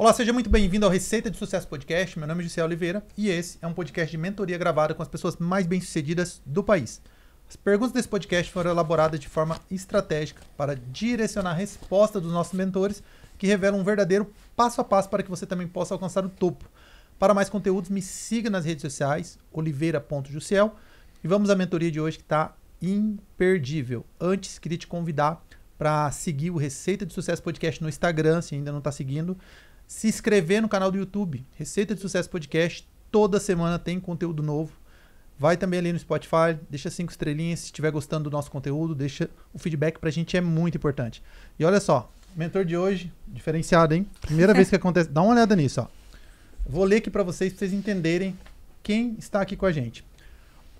Olá, seja muito bem-vindo ao Receita de Sucesso Podcast. Meu nome é José Oliveira e esse é um podcast de mentoria gravada com as pessoas mais bem-sucedidas do país. As perguntas desse podcast foram elaboradas de forma estratégica para direcionar a resposta dos nossos mentores, que revelam um verdadeiro passo a passo para que você também possa alcançar o topo. Para mais conteúdos, me siga nas redes sociais, oliveira.jussiel, e vamos à mentoria de hoje que está imperdível. Antes, queria te convidar para seguir o Receita de Sucesso Podcast no Instagram, se ainda não está seguindo. Se inscrever no canal do YouTube, Receita de Sucesso Podcast. Toda semana tem conteúdo novo. Vai também ali no Spotify, deixa 5 estrelinhas. Se estiver gostando do nosso conteúdo, deixa o feedback pra gente, é muito importante. E olha só, mentor de hoje, diferenciado, hein? Primeira vez que acontece. Dá uma olhada nisso, ó. Vou ler aqui pra vocês entenderem quem está aqui com a gente.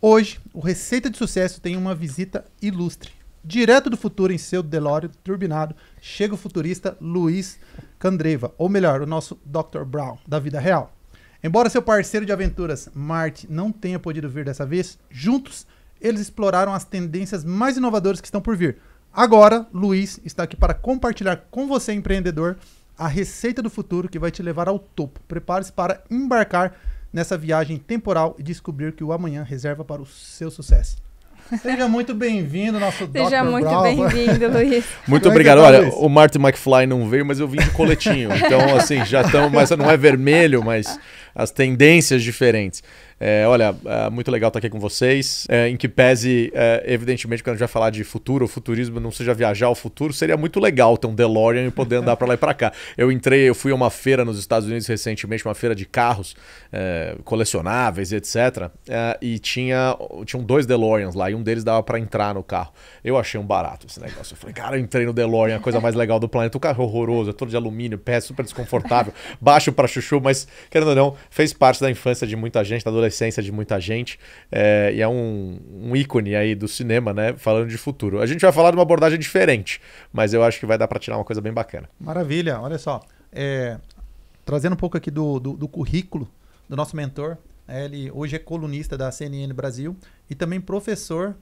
Hoje, o Receita de Sucesso tem uma visita ilustre. Direto do futuro em seu DeLorean turbinado, chega o futurista Luiz Candreva, ou melhor, o nosso Dr. Brown da vida real. Embora seu parceiro de aventuras, Marty, não tenha podido vir dessa vez, juntos eles exploraram as tendências mais inovadoras que estão por vir. Agora, Luiz está aqui para compartilhar com você, empreendedor, a receita do futuro que vai te levar ao topo. Prepare-se para embarcar nessa viagem temporal e descobrir que o amanhã reserva para o seu sucesso. Seja muito bem-vindo, nosso Dr. Brown. Seja muito bem-vindo, Luiz. Muito obrigado. Olha, o Marty McFly não veio, mas eu vim de coletinho. Então, assim, já estamos... Mas não é vermelho, mas as tendências diferentes. Olha, muito legal estar aqui com vocês. Em que pese, evidentemente, quando a gente vai falar de futuro ou futurismo, não seja viajar ao futuro, seria muito legal ter um DeLorean e poder andar para lá e para cá. Eu fui a uma feira nos Estados Unidos recentemente, uma feira de carros colecionáveis, etc. E tinham 2 DeLoreans lá, e um deles dava para entrar no carro. Eu achei um barato esse negócio. Eu falei, cara, eu entrei no DeLorean, a coisa mais legal do planeta. O carro é horroroso, é todo de alumínio, pé super desconfortável, baixo para chuchu, mas, querendo ou não, fez parte da infância de muita gente, da adolescência de muita gente, e é um ícone aí do cinema, né, falando de futuro. A gente vai falar de uma abordagem diferente, mas eu acho que vai dar para tirar uma coisa bem bacana. Maravilha, olha só, trazendo um pouco aqui do currículo do nosso mentor, ele hoje é colunista da CNN Brasil e também professor,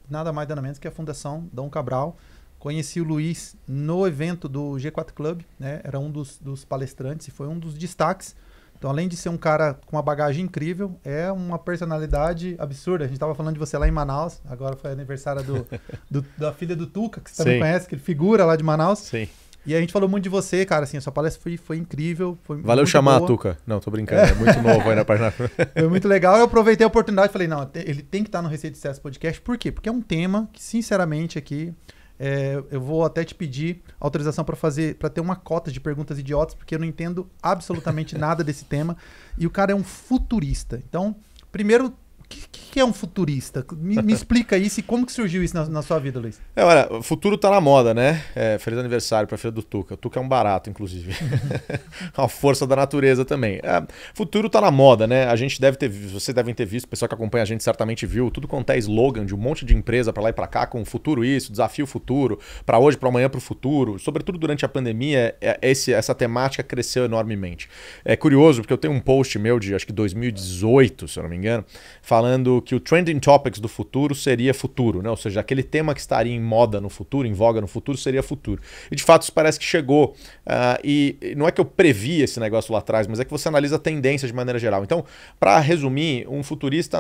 nada mais nada menos que a Fundação Dom Cabral. Conheci o Luiz no evento do G4 Club, né, era um dos palestrantes e foi um dos destaques. Então, além de ser um cara com uma bagagem incrível, é uma personalidade absurda. A gente estava falando de você lá em Manaus, agora foi aniversário da filha do Tuca, que você também conhece, que ele figura lá de Manaus. Sim. E a gente falou muito de você, cara, assim, a sua palestra foi incrível. Valeu chamar a Tuca. Não, tô brincando, é muito novo aí na página. Foi muito legal, eu aproveitei a oportunidade e falei, não, ele tem que estar no Receita de Sucesso Podcast. Por quê? Porque é um tema que, sinceramente, aqui... eu vou até te pedir autorização para ter uma cota de perguntas idiotas, porque eu não entendo absolutamente nada desse tema. E o cara é um futurista. Então, primeiro, o que é um futurista? Me explica isso e como que surgiu isso na sua vida, Luiz? Olha, o futuro tá na moda, né? Feliz aniversário pra filha do Tuca. O Tuca é um barato, inclusive. Uma força da natureza também. Futuro tá na moda, né? Vocês devem ter visto, o pessoal que acompanha a gente certamente viu, tudo quanto é slogan de um monte de empresa pra lá e pra cá, com futuro isso, desafio futuro, pra hoje, pra amanhã, pro futuro. Sobretudo durante a pandemia, essa temática cresceu enormemente. É curioso, porque eu tenho um post meu de, acho que 2018, se eu não me engano, falando que o trending topics do futuro seria futuro, né? Ou seja, aquele tema que estaria em moda no futuro, em voga no futuro, seria futuro. E de fato isso parece que chegou. E não é que eu previ esse negócio lá atrás, mas é que você analisa tendências de maneira geral. Então, para resumir, um futurista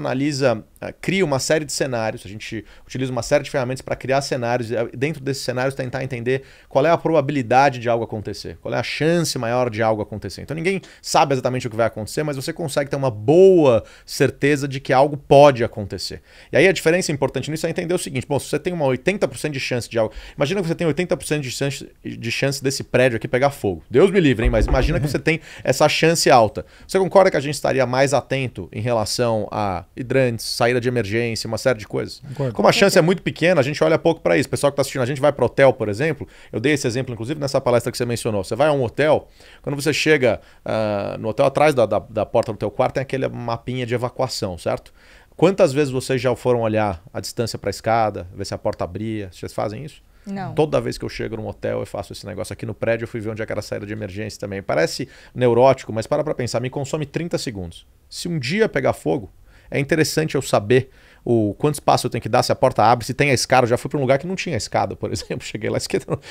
cria uma série de cenários, a gente utiliza uma série de ferramentas para criar cenários, e dentro desses cenários tentar entender qual é a probabilidade de algo acontecer, qual é a chance maior de algo acontecer. Então ninguém sabe exatamente o que vai acontecer, mas você consegue ter uma boa certeza de que algo pode acontecer. E aí a diferença importante nisso é entender o seguinte, bom, se você tem uma 80% de chance de algo, imagina que você tem 80% de chance desse prédio aqui pegar fogo. Deus me livre, hein? Mas imagina que você tem essa chance alta. Você concorda que a gente estaria mais atento em relação a hidrantes, saída de emergência, uma série de coisas? Concordo. Como a chance é muito pequena, a gente olha pouco para isso. O pessoal que está assistindo, a gente vai para o hotel, por exemplo, eu dei esse exemplo inclusive nessa palestra que você mencionou. Você vai a um hotel, quando você chega no hotel, atrás da porta do teu quarto tem aquele mapinha de evacuação, certo? Quantas vezes vocês já foram olhar a distância para a escada, ver se a porta abria? Vocês fazem isso? Não. Toda vez que eu chego num hotel eu faço esse negócio. Aqui no prédio eu fui ver onde é que era a saída de emergência também. Parece neurótico, mas para pensar, me consome 30 segundos. Se um dia pegar fogo, é interessante eu saber quanto espaço eu tenho que dar, se a porta abre, se tem a escada. Eu já fui para um lugar que não tinha escada, por exemplo. Cheguei lá,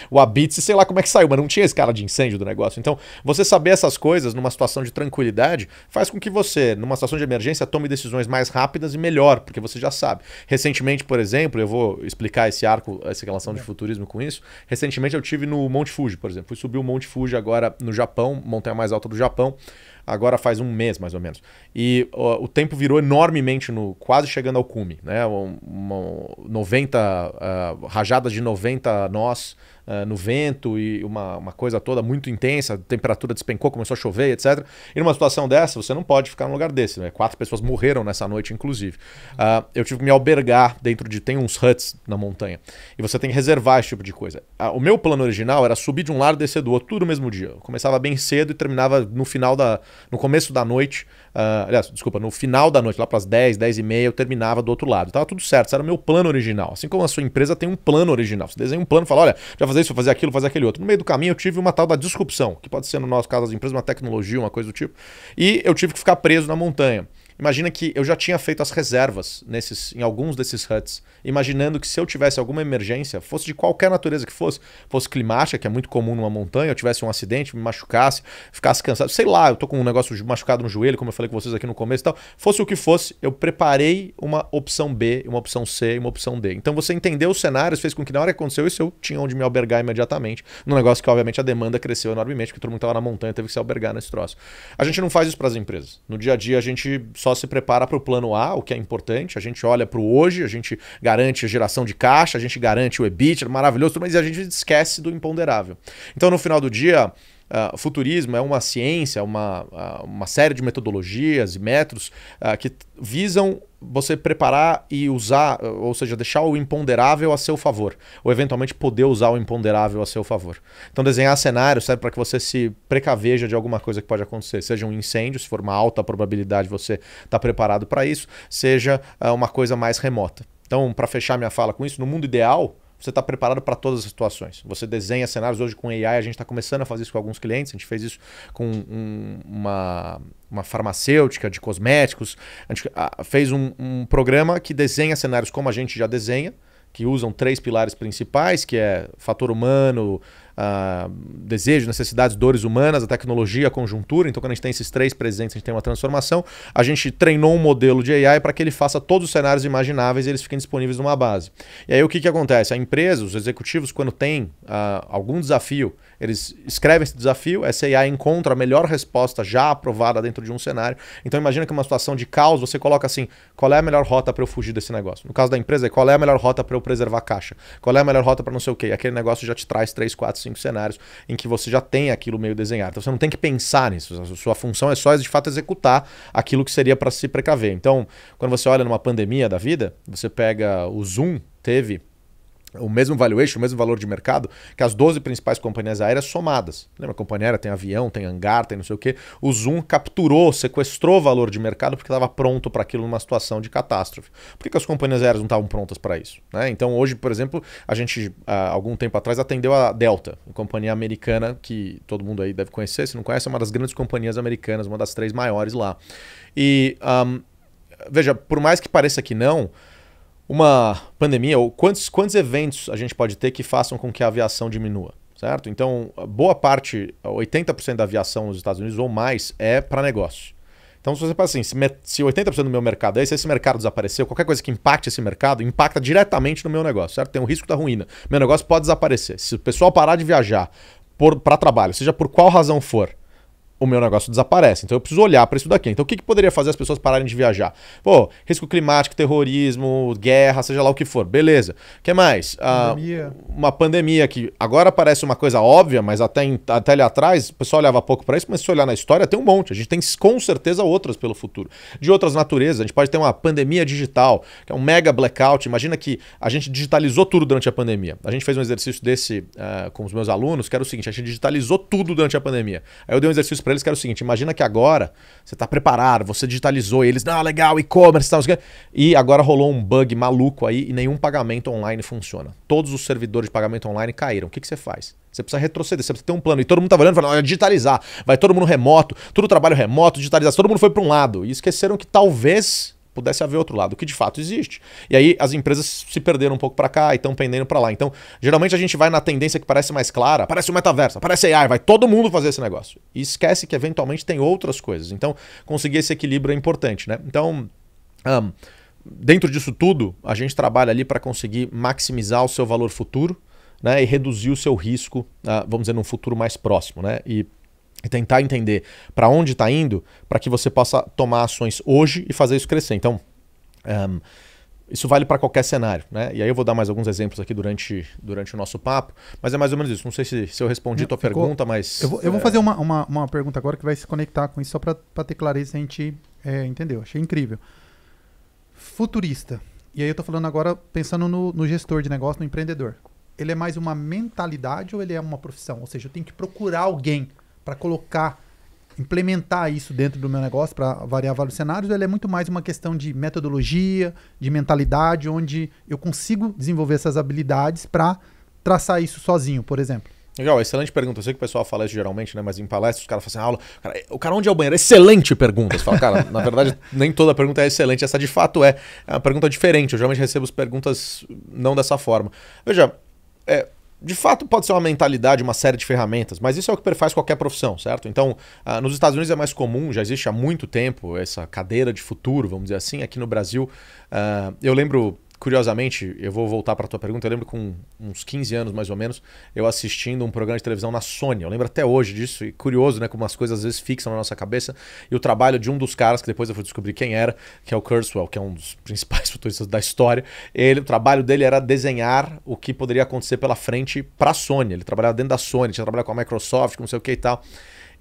o Abitse, sei lá como é que saiu, mas não tinha escala de incêndio do negócio. Então, você saber essas coisas numa situação de tranquilidade faz com que você, numa situação de emergência, tome decisões mais rápidas e melhor, porque você já sabe. Recentemente, por exemplo, eu vou explicar esse arco, essa relação de futurismo com isso. Recentemente eu tive no Monte Fuji, por exemplo. Fui subir o Monte Fuji agora no Japão, montanha mais alta do Japão. Agora faz um mês, mais ou menos. E o tempo virou enormemente, quase chegando ao cume. Né? 90 rajadas de 90 nós no vento e uma coisa toda muito intensa, a temperatura despencou, começou a chover, etc. E numa situação dessa, você não pode ficar num lugar desse. Né? 4 pessoas morreram nessa noite, inclusive. Eu tive que me albergar tem uns huts na montanha. E você tem que reservar esse tipo de coisa. O meu plano original era subir de um lado e descer do outro, tudo no mesmo dia. Eu começava bem cedo e terminava no começo da noite, no final da noite, lá para as 10, 10 e meia, eu terminava do outro lado. Tava tudo certo, isso era o meu plano original. Assim como a sua empresa tem um plano original. Você desenha um plano e fala, olha, já fazer isso, vou fazer aquilo, fazer aquele outro. No meio do caminho eu tive uma tal da disrupção, que pode ser no nosso caso das empresas, uma tecnologia, uma coisa do tipo. E eu tive que ficar preso na montanha. Imagina que eu já tinha feito as reservas em alguns desses huts, imaginando que se eu tivesse alguma emergência, fosse de qualquer natureza que fosse climática, que é muito comum numa montanha, eu tivesse um acidente, me machucasse, ficasse cansado, sei lá, eu tô com um negócio machucado no joelho, como eu falei com vocês aqui no começo e tal, fosse o que fosse, eu preparei uma opção B, uma opção C e uma opção D. Então você entendeu os cenários, fez com que na hora que aconteceu isso, eu tinha onde me albergar imediatamente, num negócio que obviamente a demanda cresceu enormemente, porque todo mundo estava na montanha, teve que se albergar nesse troço. A gente não faz isso para as empresas. No dia a dia a gente só se prepara para o plano A, o que é importante, a gente olha para o hoje, a gente garante a geração de caixa, a gente garante o EBITDA, maravilhoso, mas a gente esquece do imponderável. Então, no final do dia, futurismo é uma ciência, uma série de metodologias e métodos que visam você preparar e usar, ou seja, deixar o imponderável a seu favor, ou eventualmente poder usar o imponderável a seu favor. Então desenhar cenário serve para que você se precaveja de alguma coisa que pode acontecer, seja um incêndio, se for uma alta probabilidade você está preparado para isso, seja uma coisa mais remota. Então, para fechar minha fala com isso, no mundo ideal, você está preparado para todas as situações. Você desenha cenários hoje com AI, a gente está começando a fazer isso com alguns clientes, a gente fez isso com uma farmacêutica de cosméticos, a gente fez um programa que desenha cenários como a gente já desenha, que usam 3 pilares principais, que é fator humano, desejo, necessidades, dores humanas, a tecnologia, a conjuntura. Então, quando a gente tem esses 3 presentes, a gente tem uma transformação. A gente treinou um modelo de AI para que ele faça todos os cenários imagináveis e eles fiquem disponíveis numa base. E aí o que acontece? A empresa, os executivos, quando tem algum desafio, eles escrevem esse desafio, essa AI encontra a melhor resposta já aprovada dentro de um cenário. Então imagina que uma situação de caos, você coloca assim, qual é a melhor rota para eu fugir desse negócio? No caso da empresa, qual é a melhor rota para eu preservar a caixa? Qual é a melhor rota para não sei o quê? Aquele negócio já te traz 3, 4, 5 cenários em que você já tem aquilo meio desenhado. Então você não tem que pensar nisso. A sua função é só de fato executar aquilo que seria para se precaver. Então, quando você olha numa pandemia da vida, você pega o Zoom, teve o mesmo valuation, o mesmo valor de mercado que as 12 principais companhias aéreas somadas. Lembra? A companhia aérea tem avião, tem hangar, tem não sei o quê. O Zoom capturou, sequestrou valor de mercado porque estava pronto para aquilo numa situação de catástrofe. Por que as companhias aéreas não estavam prontas para isso? Né? Então hoje, por exemplo, a gente, algum tempo atrás, atendeu a Delta, uma companhia americana que todo mundo aí deve conhecer. Se não conhece, é uma das grandes companhias americanas, uma das 3 maiores lá. E, veja, por mais que pareça que não, uma pandemia, ou quantos eventos a gente pode ter que façam com que a aviação diminua, certo? Então, boa parte, 80% da aviação nos Estados Unidos ou mais é para negócio. Então, se você pensa assim, se 80% do meu mercado é se esse mercado desapareceu, qualquer coisa que impacte esse mercado, impacta diretamente no meu negócio, certo? Tem um risco da ruína. Meu negócio pode desaparecer. Se o pessoal parar de viajar para trabalho, seja por qual razão for, o meu negócio desaparece. Então eu preciso olhar para isso daqui. Então o que poderia fazer as pessoas pararem de viajar? Pô, risco climático, terrorismo, guerra, seja lá o que for. Beleza. O que mais? Uma pandemia que agora parece uma coisa óbvia, mas até ali atrás o pessoal olhava pouco para isso, mas se olhar na história tem um monte. A gente tem com certeza outras pelo futuro. De outras naturezas, a gente pode ter uma pandemia digital, que é um mega blackout. Imagina que a gente digitalizou tudo durante a pandemia. A gente fez um exercício desse com os meus alunos, que era o seguinte, a gente digitalizou tudo durante a pandemia. Aí eu dei um exercício para eles que era o seguinte, imagina que agora você está preparado, você digitalizou e eles, legal, e-commerce, tal, e agora rolou um bug maluco aí e nenhum pagamento online funciona. Todos os servidores de pagamento online caíram. O que você faz? Você precisa retroceder, você precisa ter um plano. E todo mundo estava olhando e falando, digitalizar, vai todo mundo remoto, tudo trabalho remoto, digitalizar, todo mundo foi para um lado. E esqueceram que talvez pudesse haver outro lado, o que de fato existe. E aí as empresas se perderam um pouco para cá e estão pendendo para lá. Então, geralmente a gente vai na tendência que parece mais clara, aparece o metaverso, aparece AI, vai todo mundo fazer esse negócio. E esquece que eventualmente tem outras coisas. Então, conseguir esse equilíbrio é importante, né? Então, dentro disso tudo, a gente trabalha ali para conseguir maximizar o seu valor futuro, né, e reduzir o seu risco, vamos dizer, num futuro mais próximo, né? E tentar entender para onde está indo para que você possa tomar ações hoje e fazer isso crescer. Então, isso vale para qualquer cenário, né? E aí eu vou dar mais alguns exemplos aqui durante o nosso papo, mas é mais ou menos isso. Não sei se eu respondi a tua pergunta, mas... Eu vou fazer uma pergunta agora que vai se conectar com isso, só para ter clareza se a gente entendeu. Achei incrível. Futurista. E aí eu estou falando agora pensando no gestor de negócio, no empreendedor. Ele é mais uma mentalidade ou ele é uma profissão? Ou seja, eu tenho que procurar alguém para implementar isso dentro do meu negócio, para variar vários cenários, ou ele é muito mais uma questão de metodologia, de mentalidade, onde eu consigo desenvolver essas habilidades para traçar isso sozinho, por exemplo? Legal, excelente pergunta. Eu sei que o pessoal fala isso geralmente, né? Mas em palestras os caras fazem aula. O cara, onde é o banheiro? Excelente pergunta. Você fala, cara, na verdade, nem toda pergunta é excelente. Essa de fato é uma pergunta diferente. Eu geralmente recebo as perguntas não dessa forma. Veja, de fato pode ser uma mentalidade, uma série de ferramentas, mas isso é o que perfaz qualquer profissão, certo? Então, nos Estados Unidos é mais comum, já existe há muito tempo essa cadeira de futuro, vamos dizer assim. Aqui no Brasil, eu lembro... Curiosamente, eu vou voltar para a tua pergunta, eu lembro com uns 15 anos mais ou menos, eu assistindo um programa de televisão na Sony, eu lembro até hoje disso, e curioso, né, como as coisas às vezes fixam na nossa cabeça, e o trabalho de um dos caras, que depois eu fui descobrir quem era, que é o Kurzweil, que é um dos principais futuristas da história. O trabalho dele era desenhar o que poderia acontecer pela frente para a Sony, ele trabalhava dentro da Sony, tinha trabalhado com a Microsoft, com não sei o que e tal.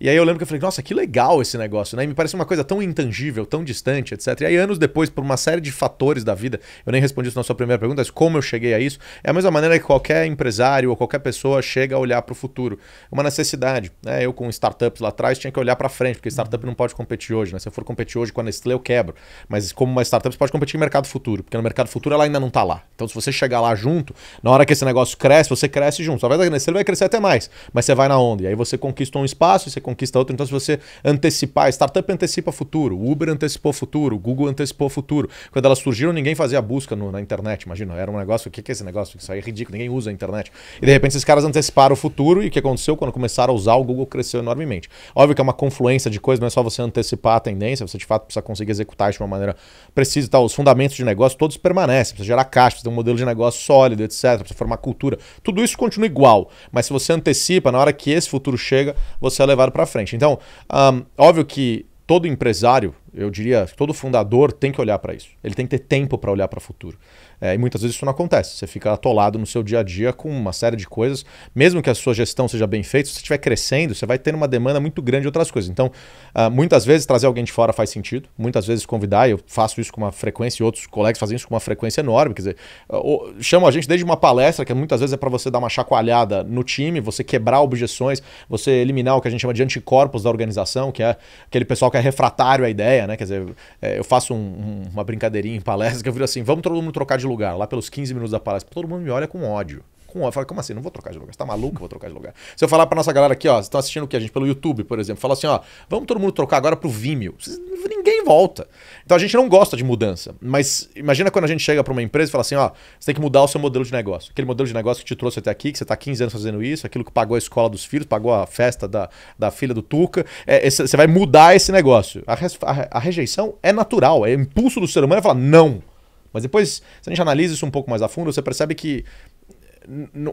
E aí eu lembro que eu falei, nossa, que legal esse negócio, né? E me parece uma coisa tão intangível, tão distante, etc. E aí anos depois, por uma série de fatores da vida, eu nem respondi isso na sua primeira pergunta, mas como eu cheguei a isso, é a mesma maneira que qualquer empresário ou qualquer pessoa chega a olhar para o futuro. Uma necessidade, né? Eu com startups lá atrás tinha que olhar para frente, porque startup não pode competir hoje, né? Se eu for competir hoje com a Nestlé, eu quebro. Mas como uma startup, você pode competir em mercado futuro, porque no mercado futuro ela ainda não está lá. Então se você chegar lá junto, na hora que esse negócio cresce, você cresce junto. Talvez a Nestlé vai crescer até mais, mas você vai na onda. E aí você conquista um espaço, você conquista outro. Então se você antecipar, startup antecipa futuro, o Uber antecipou futuro, o Google antecipou futuro. Quando elas surgiram, ninguém fazia busca na internet, imagina, era um negócio, o que é esse negócio? Isso aí é ridículo, ninguém usa a internet. E de repente esses caras anteciparam o futuro e o que aconteceu? Quando começaram a usar, o Google cresceu enormemente. Óbvio que é uma confluência de coisas, não é só você antecipar a tendência, você de fato precisa conseguir executar isso de uma maneira precisa e tal. Os fundamentos de negócio todos permanecem, precisa gerar caixa, precisa ter um modelo de negócio sólido, etc, precisa formar cultura. Tudo isso continua igual, mas se você antecipa, na hora que esse futuro chega, você é levado para frente. Então, óbvio que todo empresário, eu diria, todo fundador tem que olhar para isso. Ele tem que ter tempo para olhar para o futuro. E muitas vezes isso não acontece. Você fica atolado no seu dia a dia com uma série de coisas. Mesmo que a sua gestão seja bem feita, se você estiver crescendo, você vai ter uma demanda muito grande de outras coisas. Então, muitas vezes trazer alguém de fora faz sentido. Muitas vezes convidar, eu faço isso com uma frequência e outros colegas fazem isso com uma frequência enorme. Quer dizer, chamam a gente desde uma palestra, que muitas vezes é para você dar uma chacoalhada no time, você quebrar objeções, você eliminar o que a gente chama de anticorpos da organização, que é aquele pessoal que é refratário à ideia, né? Quer dizer, eu faço uma brincadeirinha em palestra que eu viro assim, vamos todo mundo trocar de lugar. Lá pelos 15 minutos da palestra, todo mundo me olha com ódio. Eu falo, como assim? Não vou trocar de lugar. Você tá maluco? Eu vou trocar de lugar. Se eu falar pra nossa galera aqui, ó, vocês estão assistindo o que? A gente pelo YouTube, por exemplo, fala assim, ó, vamos todo mundo trocar agora pro Vimeo. Ninguém volta. Então a gente não gosta de mudança. Mas imagina quando a gente chega pra uma empresa e fala assim, ó, você tem que mudar o seu modelo de negócio. Aquele modelo de negócio que te trouxe até aqui, que você tá 15 anos fazendo isso, aquilo que pagou a escola dos filhos, pagou a festa da filha do Tuca. Você vai mudar esse negócio. A rejeição é natural, é impulso do ser humano falar não. Mas depois, se a gente analisa isso um pouco mais a fundo, você percebe que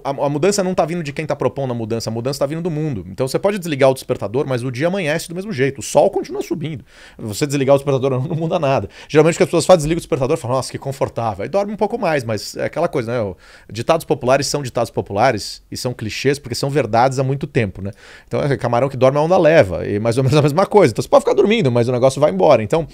a mudança não está vindo de quem está propondo a mudança está vindo do mundo. Então você pode desligar o despertador, mas o dia amanhece do mesmo jeito. O sol continua subindo. Você desligar o despertador não muda nada. Geralmente o que as pessoas fazem, desligam o despertador e falam, nossa, que confortável. Aí dorme um pouco mais, mas é aquela coisa, né? Ditados populares são ditados populares e são clichês porque são verdades há muito tempo, né? Então é camarão que dorme a onda leva. E mais ou menos a mesma coisa. Então você pode ficar dormindo, mas o negócio vai embora. Então,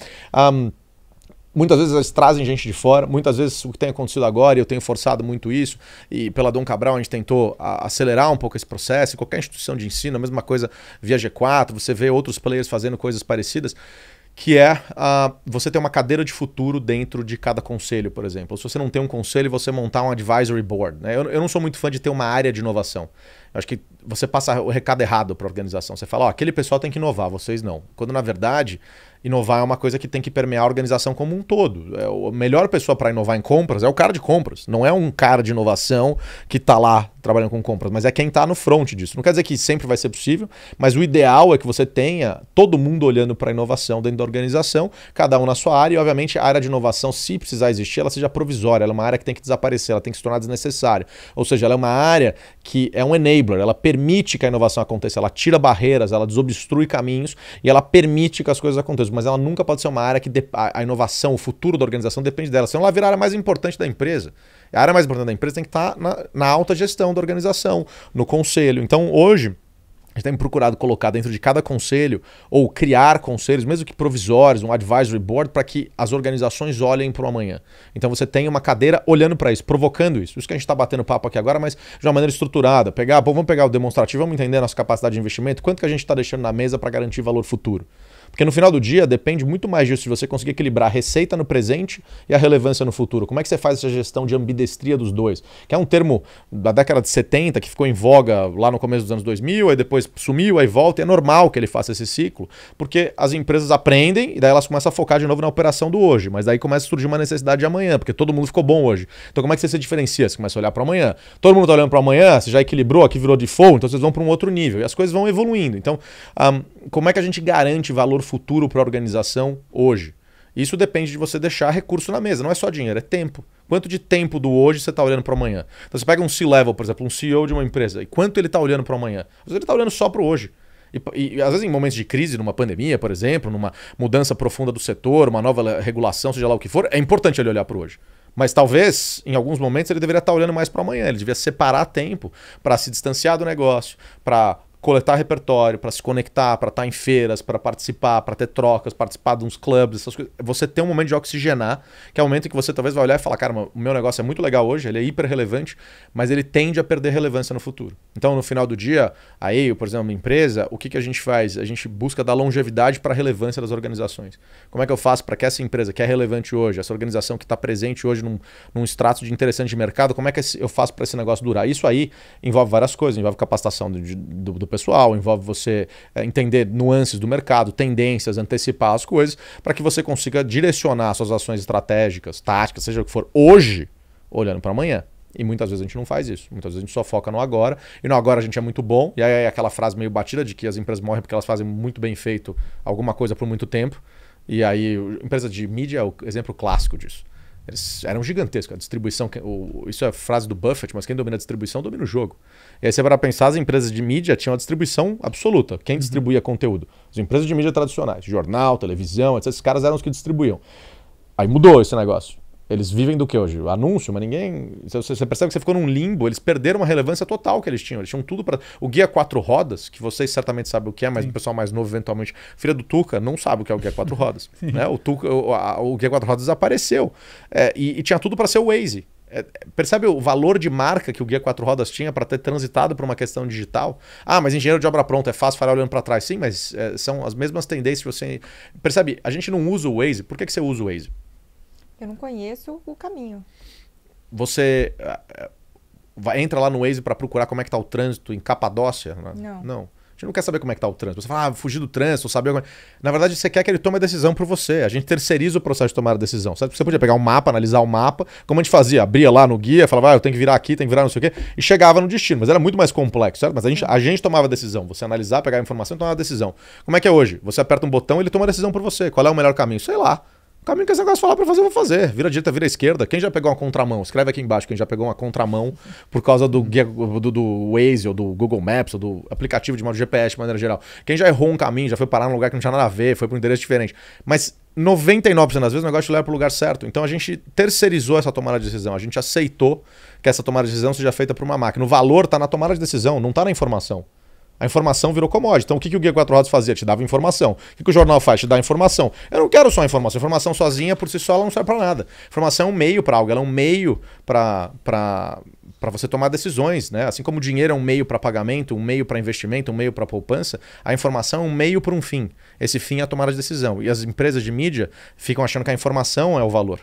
muitas vezes eles trazem gente de fora, muitas vezes o que tem acontecido agora, e eu tenho forçado muito isso, e pela Dom Cabral a gente tentou acelerar um pouco esse processo, em qualquer instituição de ensino, a mesma coisa via G4, você vê outros players fazendo coisas parecidas, que é você ter uma cadeira de futuro dentro de cada conselho, por exemplo. Se você não tem um conselho, você montar um advisory board, né? Eu não sou muito fã de ter uma área de inovação. Eu acho que você passa o recado errado para a organização. Você fala, ó, aquele pessoal tem que inovar, vocês não. Quando, na verdade, Inovar é uma coisa que tem que permear a organização como um todo. A melhor pessoa para inovar em compras é o cara de compras. Não é um cara de inovação que está lá trabalhando com compras, mas é quem está no front disso. Não quer dizer que sempre vai ser possível, mas o ideal é que você tenha todo mundo olhando para a inovação dentro da organização, cada um na sua área, e obviamente a área de inovação, se precisar existir, ela seja provisória, ela é uma área que tem que desaparecer, ela tem que se tornar desnecessária. Ou seja, ela é uma área que é um enabler, ela permite que a inovação aconteça, ela tira barreiras, ela desobstrui caminhos e ela permite que as coisas aconteçam, mas ela nunca pode ser uma área que a inovação, o futuro da organização depende dela, senão ela vira a área mais importante da empresa. A área mais importante da empresa tem que estar na alta gestão da organização, no conselho. Então, hoje, a gente tem procurado colocar dentro de cada conselho ou criar conselhos, mesmo que provisórios, um advisory board, para que as organizações olhem para o amanhã. Então você tem uma cadeira olhando para isso, provocando isso. Isso que a gente está batendo papo aqui agora, mas de uma maneira estruturada. Vamos pegar o demonstrativo, vamos entender a nossa capacidade de investimento, quanto que a gente está deixando na mesa para garantir valor futuro. Porque no final do dia depende muito mais disso, de você conseguir equilibrar a receita no presente e a relevância no futuro. Como é que você faz essa gestão de ambidestria dos dois? Que é um termo da década de 70 que ficou em voga lá no começo dos anos 2000, aí depois sumiu, aí volta. E é normal que ele faça esse ciclo, porque as empresas aprendem e daí elas começam a focar de novo na operação do hoje. Mas daí começa a surgir uma necessidade de amanhã, porque todo mundo ficou bom hoje. Então como é que você se diferencia? Você começa a olhar para amanhã. Todo mundo está olhando para amanhã, você já equilibrou, aqui virou default, então vocês vão para um outro nível. E as coisas vão evoluindo. Então, como é que a gente garante valor futuro para a organização hoje? Isso depende de você deixar recurso na mesa, não é só dinheiro, é tempo. Quanto de tempo do hoje você está olhando para o amanhã? Então você pega um C-level, por exemplo, um CEO de uma empresa, e quanto ele está olhando para o amanhã? Às vezes ele está olhando só para o hoje. E às vezes em momentos de crise, numa pandemia, por exemplo, numa mudança profunda do setor, uma nova regulação, seja lá o que for, é importante ele olhar para o hoje. Mas talvez, em alguns momentos, ele deveria estar olhando mais para amanhã. Ele devia separar tempo para se distanciar do negócio, para coletar repertório, para se conectar, para estar em feiras, para participar, para ter trocas, participar de uns clubes, essas coisas. Você tem um momento de oxigenar, que é o momento em que você talvez vai olhar e falar, cara, o meu negócio é muito legal hoje, ele é hiper relevante, mas ele tende a perder relevância no futuro. Então, no final do dia, aí, por exemplo, uma empresa, o que a gente faz? A gente busca dar longevidade para a relevância das organizações. Como é que eu faço para que essa empresa que é relevante hoje, essa organização que está presente hoje num extrato de interessante de mercado, como é que eu faço para esse negócio durar? Isso aí envolve várias coisas, envolve capacitação do pessoal, envolve você entender nuances do mercado, tendências, antecipar as coisas, para que você consiga direcionar suas ações estratégicas, táticas, seja o que for, hoje, olhando para amanhã. E muitas vezes a gente não faz isso. Muitas vezes a gente só foca no agora. E no agora a gente é muito bom. E aí é aquela frase meio batida de que as empresas morrem porque elas fazem muito bem feito alguma coisa por muito tempo. E aí, empresa de mídia é o exemplo clássico disso. Eles eram gigantescos. A distribuição, isso é a frase do Buffett, mas quem domina a distribuição domina o jogo. E aí você vai pensar, as empresas de mídia tinham a distribuição absoluta. Quem distribuía conteúdo? As empresas de mídia tradicionais, jornal, televisão, etc. Esses caras eram os que distribuíam. Aí mudou esse negócio. Eles vivem do que hoje? Anúncio, mas ninguém... Você percebe que você ficou num limbo, eles perderam a relevância total que eles tinham. Eles tinham tudo para... O Guia 4 Rodas, que vocês certamente sabem o que é, mas o pessoal mais novo, eventualmente, filha do Tuca, não sabe o que é o Guia 4 Rodas. Né? O Guia 4 Rodas desapareceu. E tinha tudo para ser o Waze. Percebe o valor de marca que o Guia 4 Rodas tinha para ter transitado para uma questão digital? Ah, mas engenheiro de obra pronta é fácil falar olhando para trás. Sim, mas são as mesmas tendências que você... Percebe? A gente não usa o Waze. Por que você usa o Waze? Eu não conheço o caminho. Você entra lá no Waze para procurar como é que está o trânsito em Capadócia? Não. Não. A gente não quer saber como é que está o trânsito. Você fala, fugir do trânsito, saber... Na verdade, você quer que ele tome a decisão por você. A gente terceiriza o processo de tomar a decisão. Certo? Você podia pegar um mapa, analisar o mapa, como a gente fazia. Abria lá no guia, falava, eu tenho que virar aqui, tenho que virar não sei o quê, e chegava no destino. Mas era muito mais complexo, certo? Mas a gente tomava a decisão. Você analisar, pegar a informação e tomar a decisão. Como é que é hoje? Você aperta um botão e ele toma a decisão por você. Qual é o melhor caminho? Sei lá. O caminho que esse negócio falar para fazer, eu vou fazer. Vira direita, vira esquerda. Quem já pegou uma contramão? Escreve aqui embaixo quem já pegou uma contramão por causa do Waze ou do Google Maps ou do aplicativo de modo GPS de maneira geral. Quem já errou um caminho, já foi parar num lugar que não tinha nada a ver, foi para um endereço diferente. Mas 99% das vezes o negócio te leva para o lugar certo. Então a gente terceirizou essa tomada de decisão. A gente aceitou que essa tomada de decisão seja feita por uma máquina. O valor está na tomada de decisão, não está na informação. A informação virou commodity. Então o que o Guia 4 Rodas fazia? Te dava informação. O que o jornal faz? Te dá informação. Eu não quero só informação. Informação sozinha, por si só, ela não serve para nada. Informação é um meio para algo. Ela é um meio para você tomar decisões. Né? Assim como o dinheiro é um meio para pagamento, um meio para investimento, um meio para poupança, a informação é um meio para um fim. Esse fim é a tomada de decisão. E as empresas de mídia ficam achando que a informação é o valor.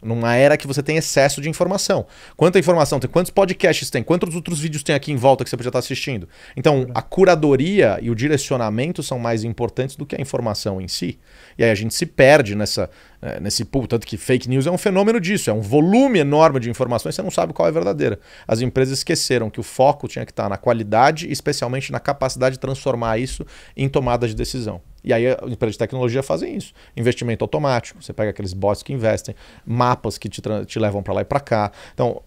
numa era que você tem excesso de informação. Quanta informação tem? Quantos podcasts tem? Quantos outros vídeos tem aqui em volta que você podia estar assistindo? Então, a curadoria e o direcionamento são mais importantes do que a informação em si. E aí a gente se perde nesse pool. Tanto que fake news é um fenômeno disso. É um volume enorme de informações e você não sabe qual é verdadeira. As empresas esqueceram que o foco tinha que estar na qualidade e especialmente na capacidade de transformar isso em tomada de decisão. E aí as empresas de tecnologia fazem isso. Investimento automático. Você pega aqueles bots que investem, mapas que te levam para lá e para cá. Então,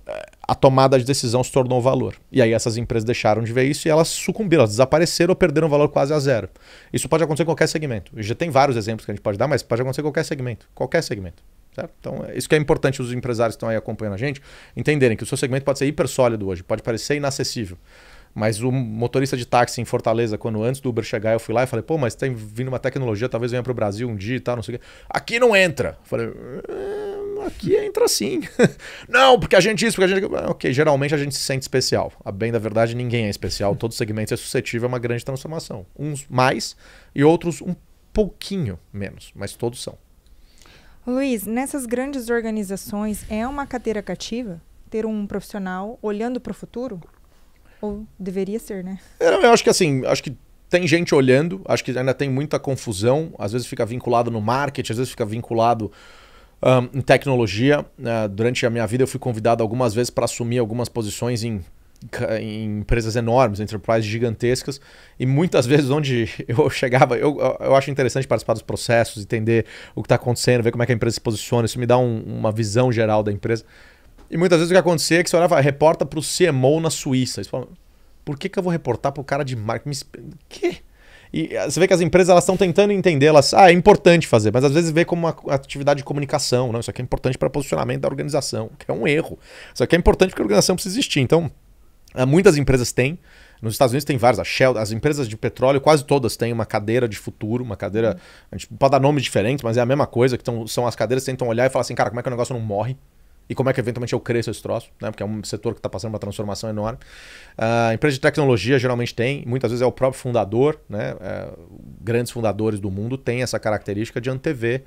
a tomada de decisão se tornou valor. E aí essas empresas deixaram de ver isso e elas sucumbiram, elas desapareceram ou perderam valor quase a zero. Isso pode acontecer em qualquer segmento. Já tem vários exemplos que a gente pode dar, mas pode acontecer em qualquer segmento. Qualquer segmento. Certo? Então, isso que é importante os empresários que estão aí acompanhando a gente entenderem que o seu segmento pode ser hiper sólido hoje, pode parecer inacessível. Mas o motorista de táxi em Fortaleza, quando antes do Uber chegar, eu fui lá e falei, pô, mas tem vindo uma tecnologia, talvez venha para o Brasil um dia e tal, não sei o quê. Aqui não entra. Eu falei, aqui entra sim. Não, porque a gente isso, porque a gente... Ok, geralmente a gente se sente especial. A bem da verdade, ninguém é especial. Todo segmento é suscetível a uma grande transformação. Uns mais e outros um pouquinho menos, mas todos são. Luiz, nessas grandes organizações, é uma cadeira cativa ter um profissional olhando para o futuro? Ou deveria ser, né? Eu acho que assim, acho que tem gente olhando, acho que ainda tem muita confusão, às vezes fica vinculado no marketing, às vezes fica vinculado em tecnologia. Durante a minha vida eu fui convidado algumas vezes para assumir algumas posições em empresas enormes, enterprises gigantescas, e muitas vezes onde eu chegava, eu acho interessante participar dos processos, entender o que está acontecendo, ver como é que a empresa se posiciona, isso me dá uma visão geral da empresa. E muitas vezes o que acontecia é que você olhava, reporta para o CMO na Suíça. Você fala, por que eu vou reportar para o cara de marketing? Quê? E você vê que as empresas elas estão tentando entender, é importante fazer, mas às vezes vê como uma atividade de comunicação. Não, isso aqui é importante para posicionamento da organização, que é um erro. Isso aqui é importante porque a organização precisa existir. Então, muitas empresas têm. Nos Estados Unidos tem várias. A Shell, as empresas de petróleo, quase todas têm uma cadeira de futuro, uma cadeira... A gente pode dar nomes diferentes, mas é a mesma coisa, que são as cadeiras que tentam olhar e falar assim, cara, como é que o negócio não morre? E como é que eventualmente eu cresço esse troço, né? Porque é um setor que está passando uma transformação enorme. A empresa de tecnologia geralmente tem, muitas vezes é o próprio fundador, né? Grandes fundadores do mundo têm essa característica de antever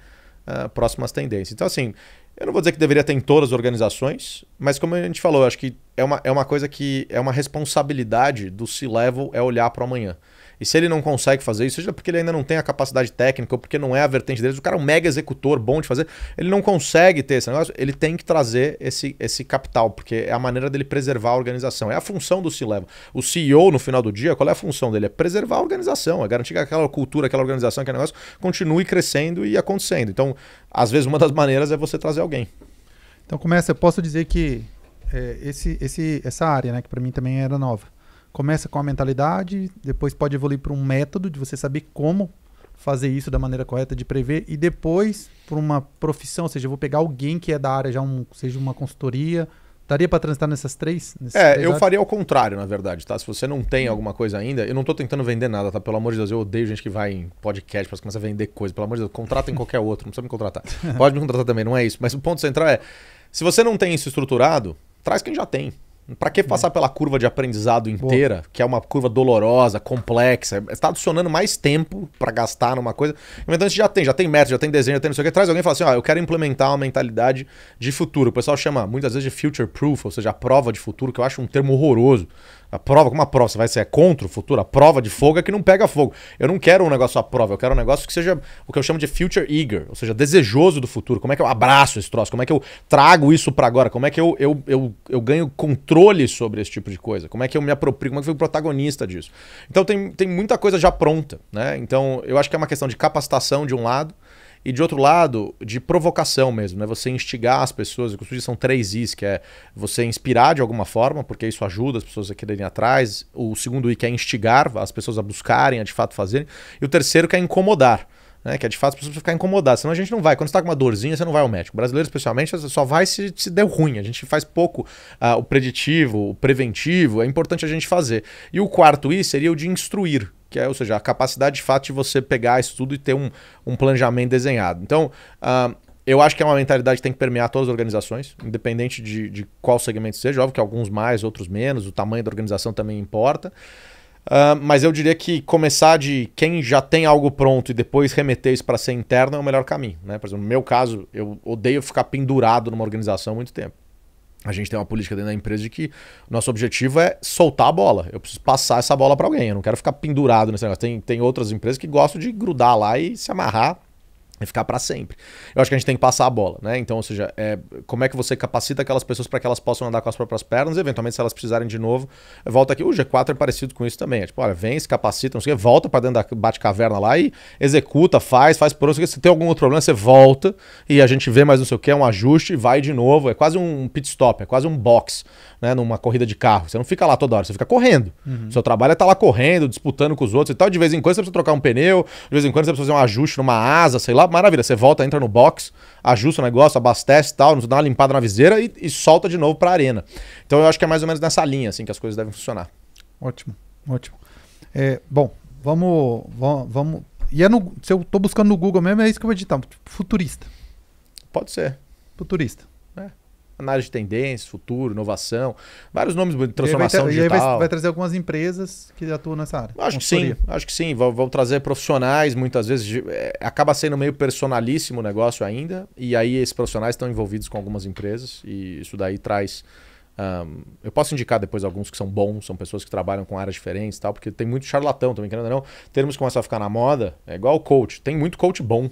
próximas tendências. Então, assim, eu não vou dizer que deveria ter em todas as organizações, mas como a gente falou, eu acho que é uma coisa que é uma responsabilidade do C-Level é olhar para o amanhã. E se ele não consegue fazer isso, seja porque ele ainda não tem a capacidade técnica ou porque não é a vertente deles, o cara é um mega executor bom de fazer, ele não consegue ter esse negócio, ele tem que trazer esse capital, porque é a maneira dele preservar a organização. É a função do C-Level. O CEO, no final do dia, qual é a função dele? É preservar a organização, é garantir que aquela cultura, aquela organização, aquele negócio continue crescendo e acontecendo. Então, às vezes, uma das maneiras é você trazer alguém. Então, eu posso dizer que essa área, né, que para mim também era nova, começa com a mentalidade, depois pode evoluir para um método de você saber como fazer isso da maneira correta, de prever, e depois para uma profissão, ou seja, eu vou pegar alguém que é da área, seja uma consultoria. Daria para transitar nessas três? Eu faria ao contrário, na verdade, tá? Se você não tem alguma coisa ainda, eu não tô tentando vender nada, tá? Pelo amor de Deus, eu odeio gente que vai em podcast para começar a vender coisa. Pelo amor de Deus, contrata em qualquer outro, não precisa me contratar. Pode me contratar também, não é isso. Mas o ponto central é, se você não tem isso estruturado, traz quem já tem. Para que passar pela curva de aprendizado inteira, que é uma curva dolorosa, complexa? Você está adicionando mais tempo para gastar numa coisa. Então você já tem método, já tem desenho, já tem não sei o que. Traz alguém e fala assim, eu quero implementar uma mentalidade de futuro. O pessoal chama muitas vezes de future proof, ou seja, a prova de futuro, que eu acho um termo horroroso. A prova, como a prova, você vai ser contra o futuro? A prova de fogo é que não pega fogo. Eu não quero um negócio à prova, eu quero um negócio que seja o que eu chamo de future eager, ou seja, desejoso do futuro. Como é que eu abraço esse troço? Como é que eu trago isso para agora? Como é que eu ganho controle sobre esse tipo de coisa? Como é que eu me aproprio? Como é que eu fui protagonista disso? Então tem muita coisa já pronta, né? Então eu acho que é uma questão de capacitação de um lado, e de outro lado, de provocação mesmo, né? Você instigar as pessoas, são 3 Is, que é você inspirar de alguma forma, porque isso ajuda as pessoas a quererem ir atrás. O segundo I, que é instigar as pessoas a buscarem, a de fato fazerem. E o terceiro, que é incomodar, né? Que é de fato as pessoas ficarem incomodadas. Senão a gente não vai. Quando você está com uma dorzinha, você não vai ao médico. O brasileiro, especialmente, só vai se deu ruim. A gente faz pouco o preditivo, o preventivo. É importante a gente fazer. E o quarto I seria o de instruir, que é, ou seja, a capacidade de fato de você pegar isso tudo e ter um planejamento desenhado. Então, eu acho que é uma mentalidade que tem que permear todas as organizações, independente de qual segmento seja. Óbvio que alguns mais, outros menos, o tamanho da organização também importa. Mas eu diria que começar de quem já tem algo pronto e depois remeter isso para ser interno é o melhor caminho, né? Por exemplo, no meu caso, eu odeio ficar pendurado numa organização há muito tempo. A gente tem uma política dentro da empresa de que o nosso objetivo é soltar a bola. Eu preciso passar essa bola para alguém. Eu não quero ficar pendurado nesse negócio. Tem outras empresas que gostam de grudar lá e se amarrar e ficar para sempre. Eu acho que a gente tem que passar a bola, né? Então, ou seja, como é que você capacita aquelas pessoas para que elas possam andar com as próprias pernas e, eventualmente, se elas precisarem de novo, volta aqui. O G4 é parecido com isso também. É tipo, olha, vem, se capacita, não sei o quê, volta para dentro da bate-caverna lá e executa, faz por onde. Se tem algum outro problema, você volta e a gente vê mais não sei o quê, um ajuste e vai de novo. É quase um pit stop, é quase um box, né? Numa corrida de carro. Você não fica lá toda hora, você fica correndo. O seu trabalho é estar lá correndo, disputando com os outros e tal. De vez em quando você precisa trocar um pneu, de vez em quando você precisa fazer um ajuste numa asa, sei lá. Maravilha, você volta, entra no box, ajusta o negócio, abastece e tal, dá uma limpada na viseira e solta de novo pra arena. Então eu acho que é mais ou menos nessa linha assim que as coisas devem funcionar. Ótimo, ótimo. Bom, vamos. E se eu tô buscando no Google mesmo, é isso que eu vou digitar. Futurista. Pode ser. Futurista. Análise de tendências, futuro, inovação, vários nomes de transformação digital. E aí vai trazer algumas empresas que atuam nessa área. Acho que sim. Vão trazer profissionais, muitas vezes. Acaba sendo meio personalíssimo o negócio ainda, e aí esses profissionais estão envolvidos com algumas empresas, e isso daí traz... eu posso indicar depois alguns que são bons, são pessoas que trabalham com áreas diferentes e tal, porque tem muito charlatão também, querendo ou não. Termos começam a ficar na moda, é igual o coach. Tem muito coach bom.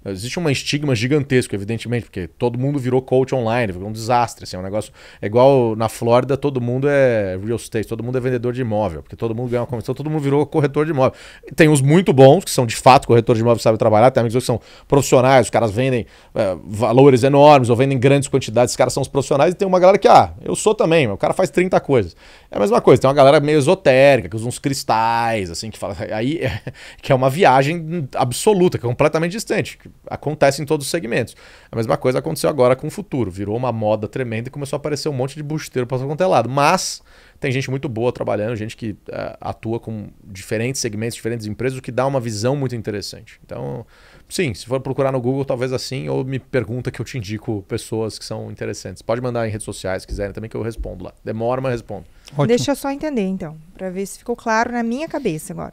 Existe um estigma gigantesco, evidentemente, porque todo mundo virou coach online, foi um desastre, assim, é um negócio... É igual na Flórida, todo mundo é real estate, todo mundo é vendedor de imóvel, porque todo mundo ganha uma comissão, todo mundo virou corretor de imóvel. Tem uns muito bons, que são de fato corretores de imóvel que sabem trabalhar, tem amigos que são profissionais, os caras vendem valores enormes ou vendem grandes quantidades, esses caras são os profissionais, e tem uma galera que, eu sou também, o cara faz 30 coisas. É a mesma coisa, tem uma galera meio esotérica, que usa uns cristais, assim, que fala... Aí, que é uma viagem absoluta, que é completamente distante. Acontece em todos os segmentos. A mesma coisa aconteceu agora com o futuro. Virou uma moda tremenda e começou a aparecer um monte de busteiro para todo lado. Mas tem gente muito boa trabalhando, gente que atua com diferentes segmentos, diferentes empresas, o que dá uma visão muito interessante. Então, sim, se for procurar no Google, talvez assim, ou me pergunta que eu te indico pessoas que são interessantes. Pode mandar em redes sociais, se quiserem também, que eu respondo lá. Demora, mas respondo. Ótimo. Deixa eu só entender, então, para ver se ficou claro na minha cabeça agora.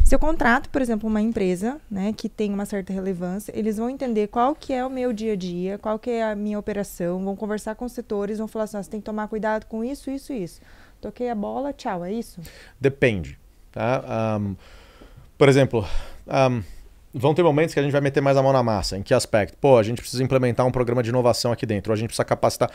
Se eu contrato, por exemplo, uma empresa, né, que tem uma certa relevância, eles vão entender qual que é o meu dia a dia, qual que é a minha operação, vão conversar com os setores, vão falar assim, você tem que tomar cuidado com isso, isso, isso. Toquei a bola, tchau, é isso? Depende. Tá? Por exemplo, vão ter momentos que a gente vai meter mais a mão na massa. Em que aspecto? A gente precisa implementar um programa de inovação aqui dentro. Ou a gente precisa capacitar.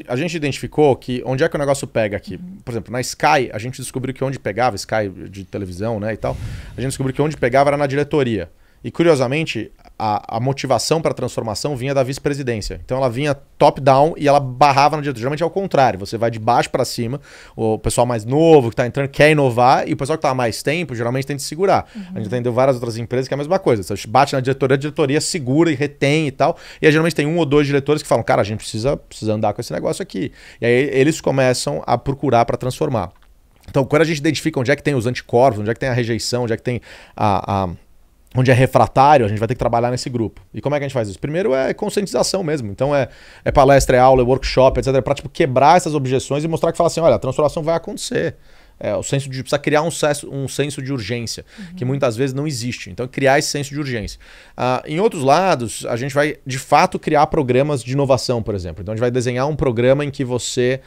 A gente identificou que onde é que o negócio pega aqui. Por exemplo, na Sky, a gente descobriu que onde pegava, Sky de televisão, né, e tal, a gente descobriu que onde pegava era na diretoria. E, curiosamente, a motivação para a transformação vinha da vice-presidência. Então, ela vinha top-down e ela barrava na diretoria. Geralmente é o contrário. Você vai de baixo para cima. O pessoal mais novo que está entrando quer inovar e o pessoal que está há mais tempo geralmente tem que segurar. A gente entendeu várias outras empresas que é a mesma coisa. Você bate na diretoria, a diretoria segura e retém e tal. E aí, geralmente tem um ou dois diretores que falam, cara, a gente precisa andar com esse negócio aqui. E aí eles começam a procurar para transformar. Então, quando a gente identifica onde é que tem os anticorpos, onde é que tem a rejeição, onde é que tem onde é refratário, a gente vai ter que trabalhar nesse grupo. E como é que a gente faz isso? Primeiro é conscientização mesmo. Então é palestra, é aula, é workshop, etc. Para quebrar essas objeções e mostrar que fala assim, olha, a transformação vai acontecer. Precisa criar um senso de urgência, que muitas vezes não existe. Então, criar esse senso de urgência. Em outros lados, a gente vai, de fato, criar programas de inovação, por exemplo. Então, a gente vai desenhar um programa em que você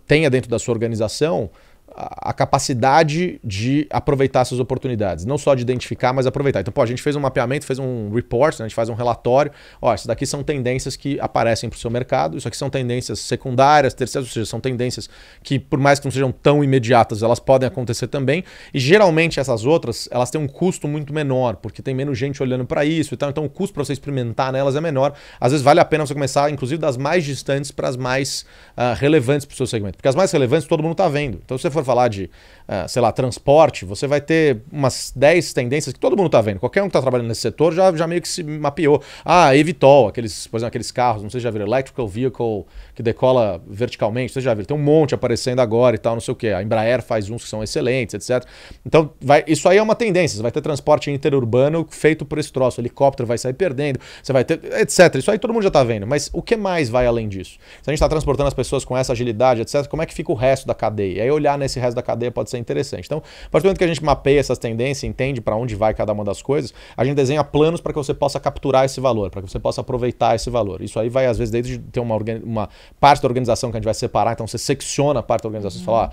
tenha dentro da sua organização a capacidade de aproveitar essas oportunidades. Não só de identificar, mas aproveitar. Então, a gente fez um mapeamento, fez um report, né? A gente faz um relatório. Isso daqui são tendências que aparecem para o seu mercado. Isso aqui são tendências secundárias, terceiras, ou seja, são tendências que, por mais que não sejam tão imediatas, elas podem acontecer também. E, geralmente, essas outras, elas têm um custo muito menor, porque tem menos gente olhando para isso e tal. Então, o custo para você experimentar nelas é menor. Às vezes, vale a pena você começar, inclusive, das mais distantes para as mais relevantes para o seu segmento. Porque as mais relevantes todo mundo está vendo. Então, se você for falar de, transporte, você vai ter umas 10 tendências que todo mundo está vendo. Qualquer um que está trabalhando nesse setor já meio que se mapeou. eVTOL, por exemplo, aqueles carros, não sei se já viram, electrical vehicle que decola verticalmente, vocês já viram, tem um monte aparecendo agora e tal, não sei o que. A Embraer faz uns que são excelentes, etc. Então, isso aí é uma tendência. Você vai ter transporte interurbano feito por esse troço. O helicóptero vai sair perdendo, você vai ter, etc. Isso aí todo mundo já está vendo. Mas o que mais vai além disso? Se a gente está transportando as pessoas com essa agilidade, etc., como é que fica o resto da cadeia? E aí olhar esse resto da cadeia pode ser interessante. Então, a partir do momento que a gente mapeia essas tendências, entende para onde vai cada uma das coisas, a gente desenha planos para que você possa capturar esse valor, para que você possa aproveitar esse valor. Isso aí vai, às vezes, desde ter uma parte da organização que a gente vai separar, então você secciona a parte da organização, você fala,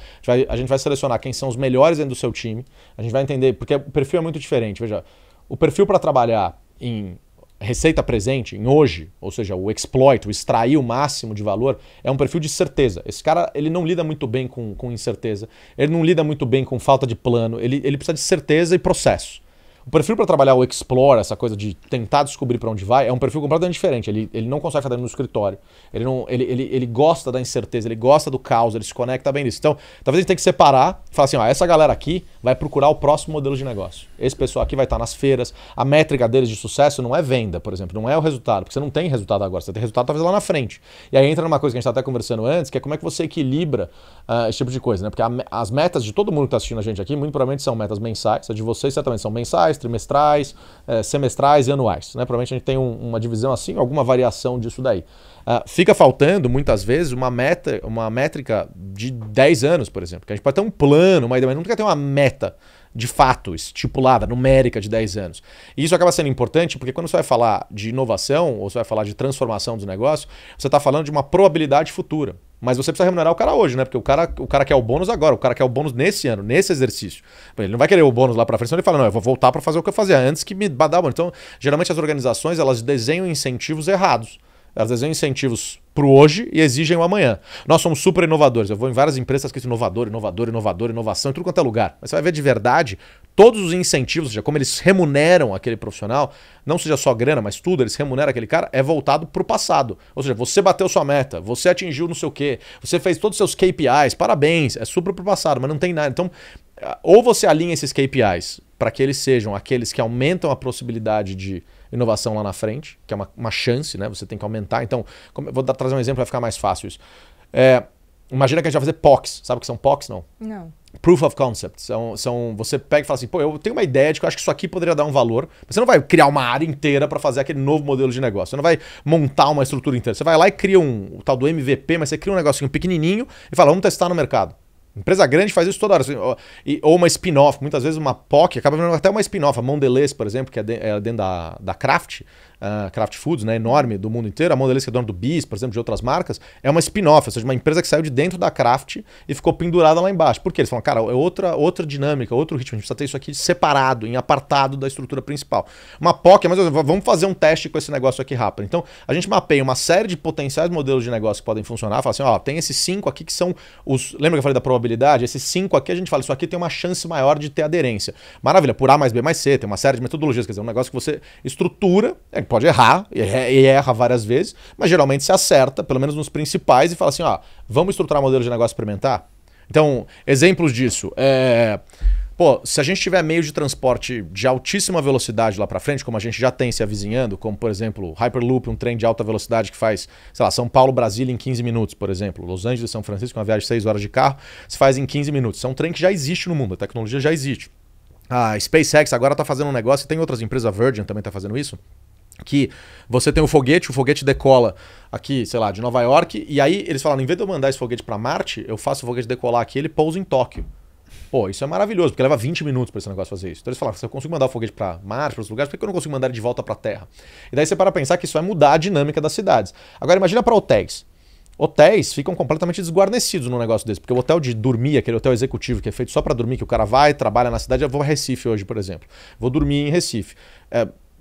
a gente vai selecionar quem são os melhores dentro do seu time, a gente vai entender, porque o perfil é muito diferente. Veja, o perfil para trabalhar em receita presente, em hoje, ou seja, o exploit, o extrair o máximo de valor, é um perfil de certeza. Esse cara, ele não lida muito bem com incerteza, ele não lida muito bem com falta de plano, ele precisa de certeza e processo. O perfil para trabalhar o explore, essa coisa de tentar descobrir para onde vai, é um perfil completamente diferente. Ele não consegue ficar dentro do escritório. Ele gosta da incerteza, ele gosta do caos, ele se conecta bem nisso. Então, talvez a gente tenha que separar e falar assim, ó, essa galera aqui vai procurar o próximo modelo de negócio. Esse pessoal aqui vai estar nas feiras. A métrica deles de sucesso não é venda, por exemplo, não é o resultado, porque você não tem resultado agora, você tem resultado talvez lá na frente. E aí entra numa coisa que a gente está até conversando antes, que é como é que você equilibra esse tipo de coisa, né? Porque as metas de todo mundo que está assistindo a gente aqui, muito provavelmente são metas mensais, a de vocês certamente são mensais, trimestrais, semestrais e anuais, né? Provavelmente a gente tem uma divisão assim, alguma variação disso daí. Fica faltando, muitas vezes, uma métrica de 10 anos, por exemplo. Que a gente pode ter um plano, uma ideia, mas não quer ter uma meta de fato estipulada, numérica de 10 anos. E isso acaba sendo importante porque quando você vai falar de inovação ou você vai falar de transformação do negócio, você está falando de uma probabilidade futura. Mas você precisa remunerar o cara hoje, né? Porque o cara quer o bônus agora, o cara quer o bônus nesse ano, nesse exercício. Ele não vai querer o bônus lá para frente, senão ele fala, não, eu vou voltar para fazer o que eu fazia antes que me dar o bônus. Então, geralmente as organizações, elas desenham incentivos errados. Elas desenham incentivos para o hoje e exigem o amanhã. Nós somos super inovadores. Eu vou em várias empresas que escrito inovador, inovação, em tudo quanto é lugar. Mas você vai ver de verdade, todos os incentivos, ou seja, como eles remuneram aquele profissional, não seja só grana, mas tudo, eles remuneram aquele cara, é voltado para o passado. Ou seja, você bateu sua meta, você atingiu não sei o quê, você fez todos os seus KPIs, parabéns, é super para o passado, mas não tem nada. Então, ou você alinha esses KPIs para que eles sejam aqueles que aumentam a possibilidade de inovação lá na frente, que é uma chance, né? Você tem que aumentar. Então, vou trazer um exemplo para ficar mais fácil isso. Imagina que a gente vai fazer POCs. Sabe o que são POCs? Não. Proof of Concept. Você pega e fala assim, pô, eu tenho uma ideia de que eu acho que isso aqui poderia dar um valor, mas você não vai criar uma área inteira para fazer aquele novo modelo de negócio. Você não vai montar uma estrutura inteira. Você vai lá e cria o tal do MVP, mas você cria um negocinho pequenininho e fala, vamos testar no mercado. Empresa grande faz isso toda hora. Ou uma spin-off. Muitas vezes uma POC acaba virando até uma spin-off. A Mondelez, por exemplo, que é dentro da Kraft, Kraft Foods, né, enorme do mundo inteiro. A Mondelez, que é dona do Bis, por exemplo, de outras marcas, é uma spin-off, ou seja, uma empresa que saiu de dentro da Kraft e ficou pendurada lá embaixo. Por quê? Eles falam, cara, é outra dinâmica, outro ritmo. A gente precisa ter isso aqui separado, em apartado da estrutura principal. Uma POC, mas vamos fazer um teste com esse negócio aqui rápido. Então, a gente mapeia uma série de potenciais modelos de negócio que podem funcionar. Fala assim, ó, tem esses 5 aqui que são os... Lembra que eu falei da probabilidade? Esses 5 aqui, a gente fala, isso aqui tem uma chance maior de ter aderência. Maravilha, por A mais B mais C, tem uma série de metodologias, quer dizer, um negócio que você estrutura, pode errar, e erra várias vezes, mas geralmente se acerta, pelo menos nos principais, e fala assim, ó, vamos estruturar modelo de negócio experimentar? Então, exemplos disso, pô, se a gente tiver meio de transporte de altíssima velocidade lá para frente, como a gente já tem se avizinhando, como por exemplo, Hyperloop, um trem de alta velocidade que faz, sei lá, São Paulo, Brasília em 15 minutos, por exemplo, Los Angeles, São Francisco, uma viagem de 6 horas de carro, se faz em 15 minutos. Isso é um trem que já existe no mundo, a tecnologia já existe. A SpaceX agora está fazendo um negócio, e tem outras empresas, a Virgin também está fazendo isso, que você tem o foguete decola aqui, sei lá, de Nova York, e aí eles falam, em vez de eu mandar esse foguete para Marte, eu faço o foguete decolar aqui, ele pousa em Tóquio. Pô, isso é maravilhoso, porque leva 20 minutos para esse negócio fazer isso. Então eles falaram, se eu consigo mandar o foguete para Marte, para outros lugares, por que eu não consigo mandar ele de volta para a Terra? E daí você para pensar que isso vai mudar a dinâmica das cidades. Agora imagina para hotéis. Hotéis ficam completamente desguarnecidos num negócio desse, porque o hotel de dormir, aquele hotel executivo que é feito só para dormir, que o cara vai, trabalha na cidade, eu vou a Recife hoje, por exemplo. Vou dormir em Recife.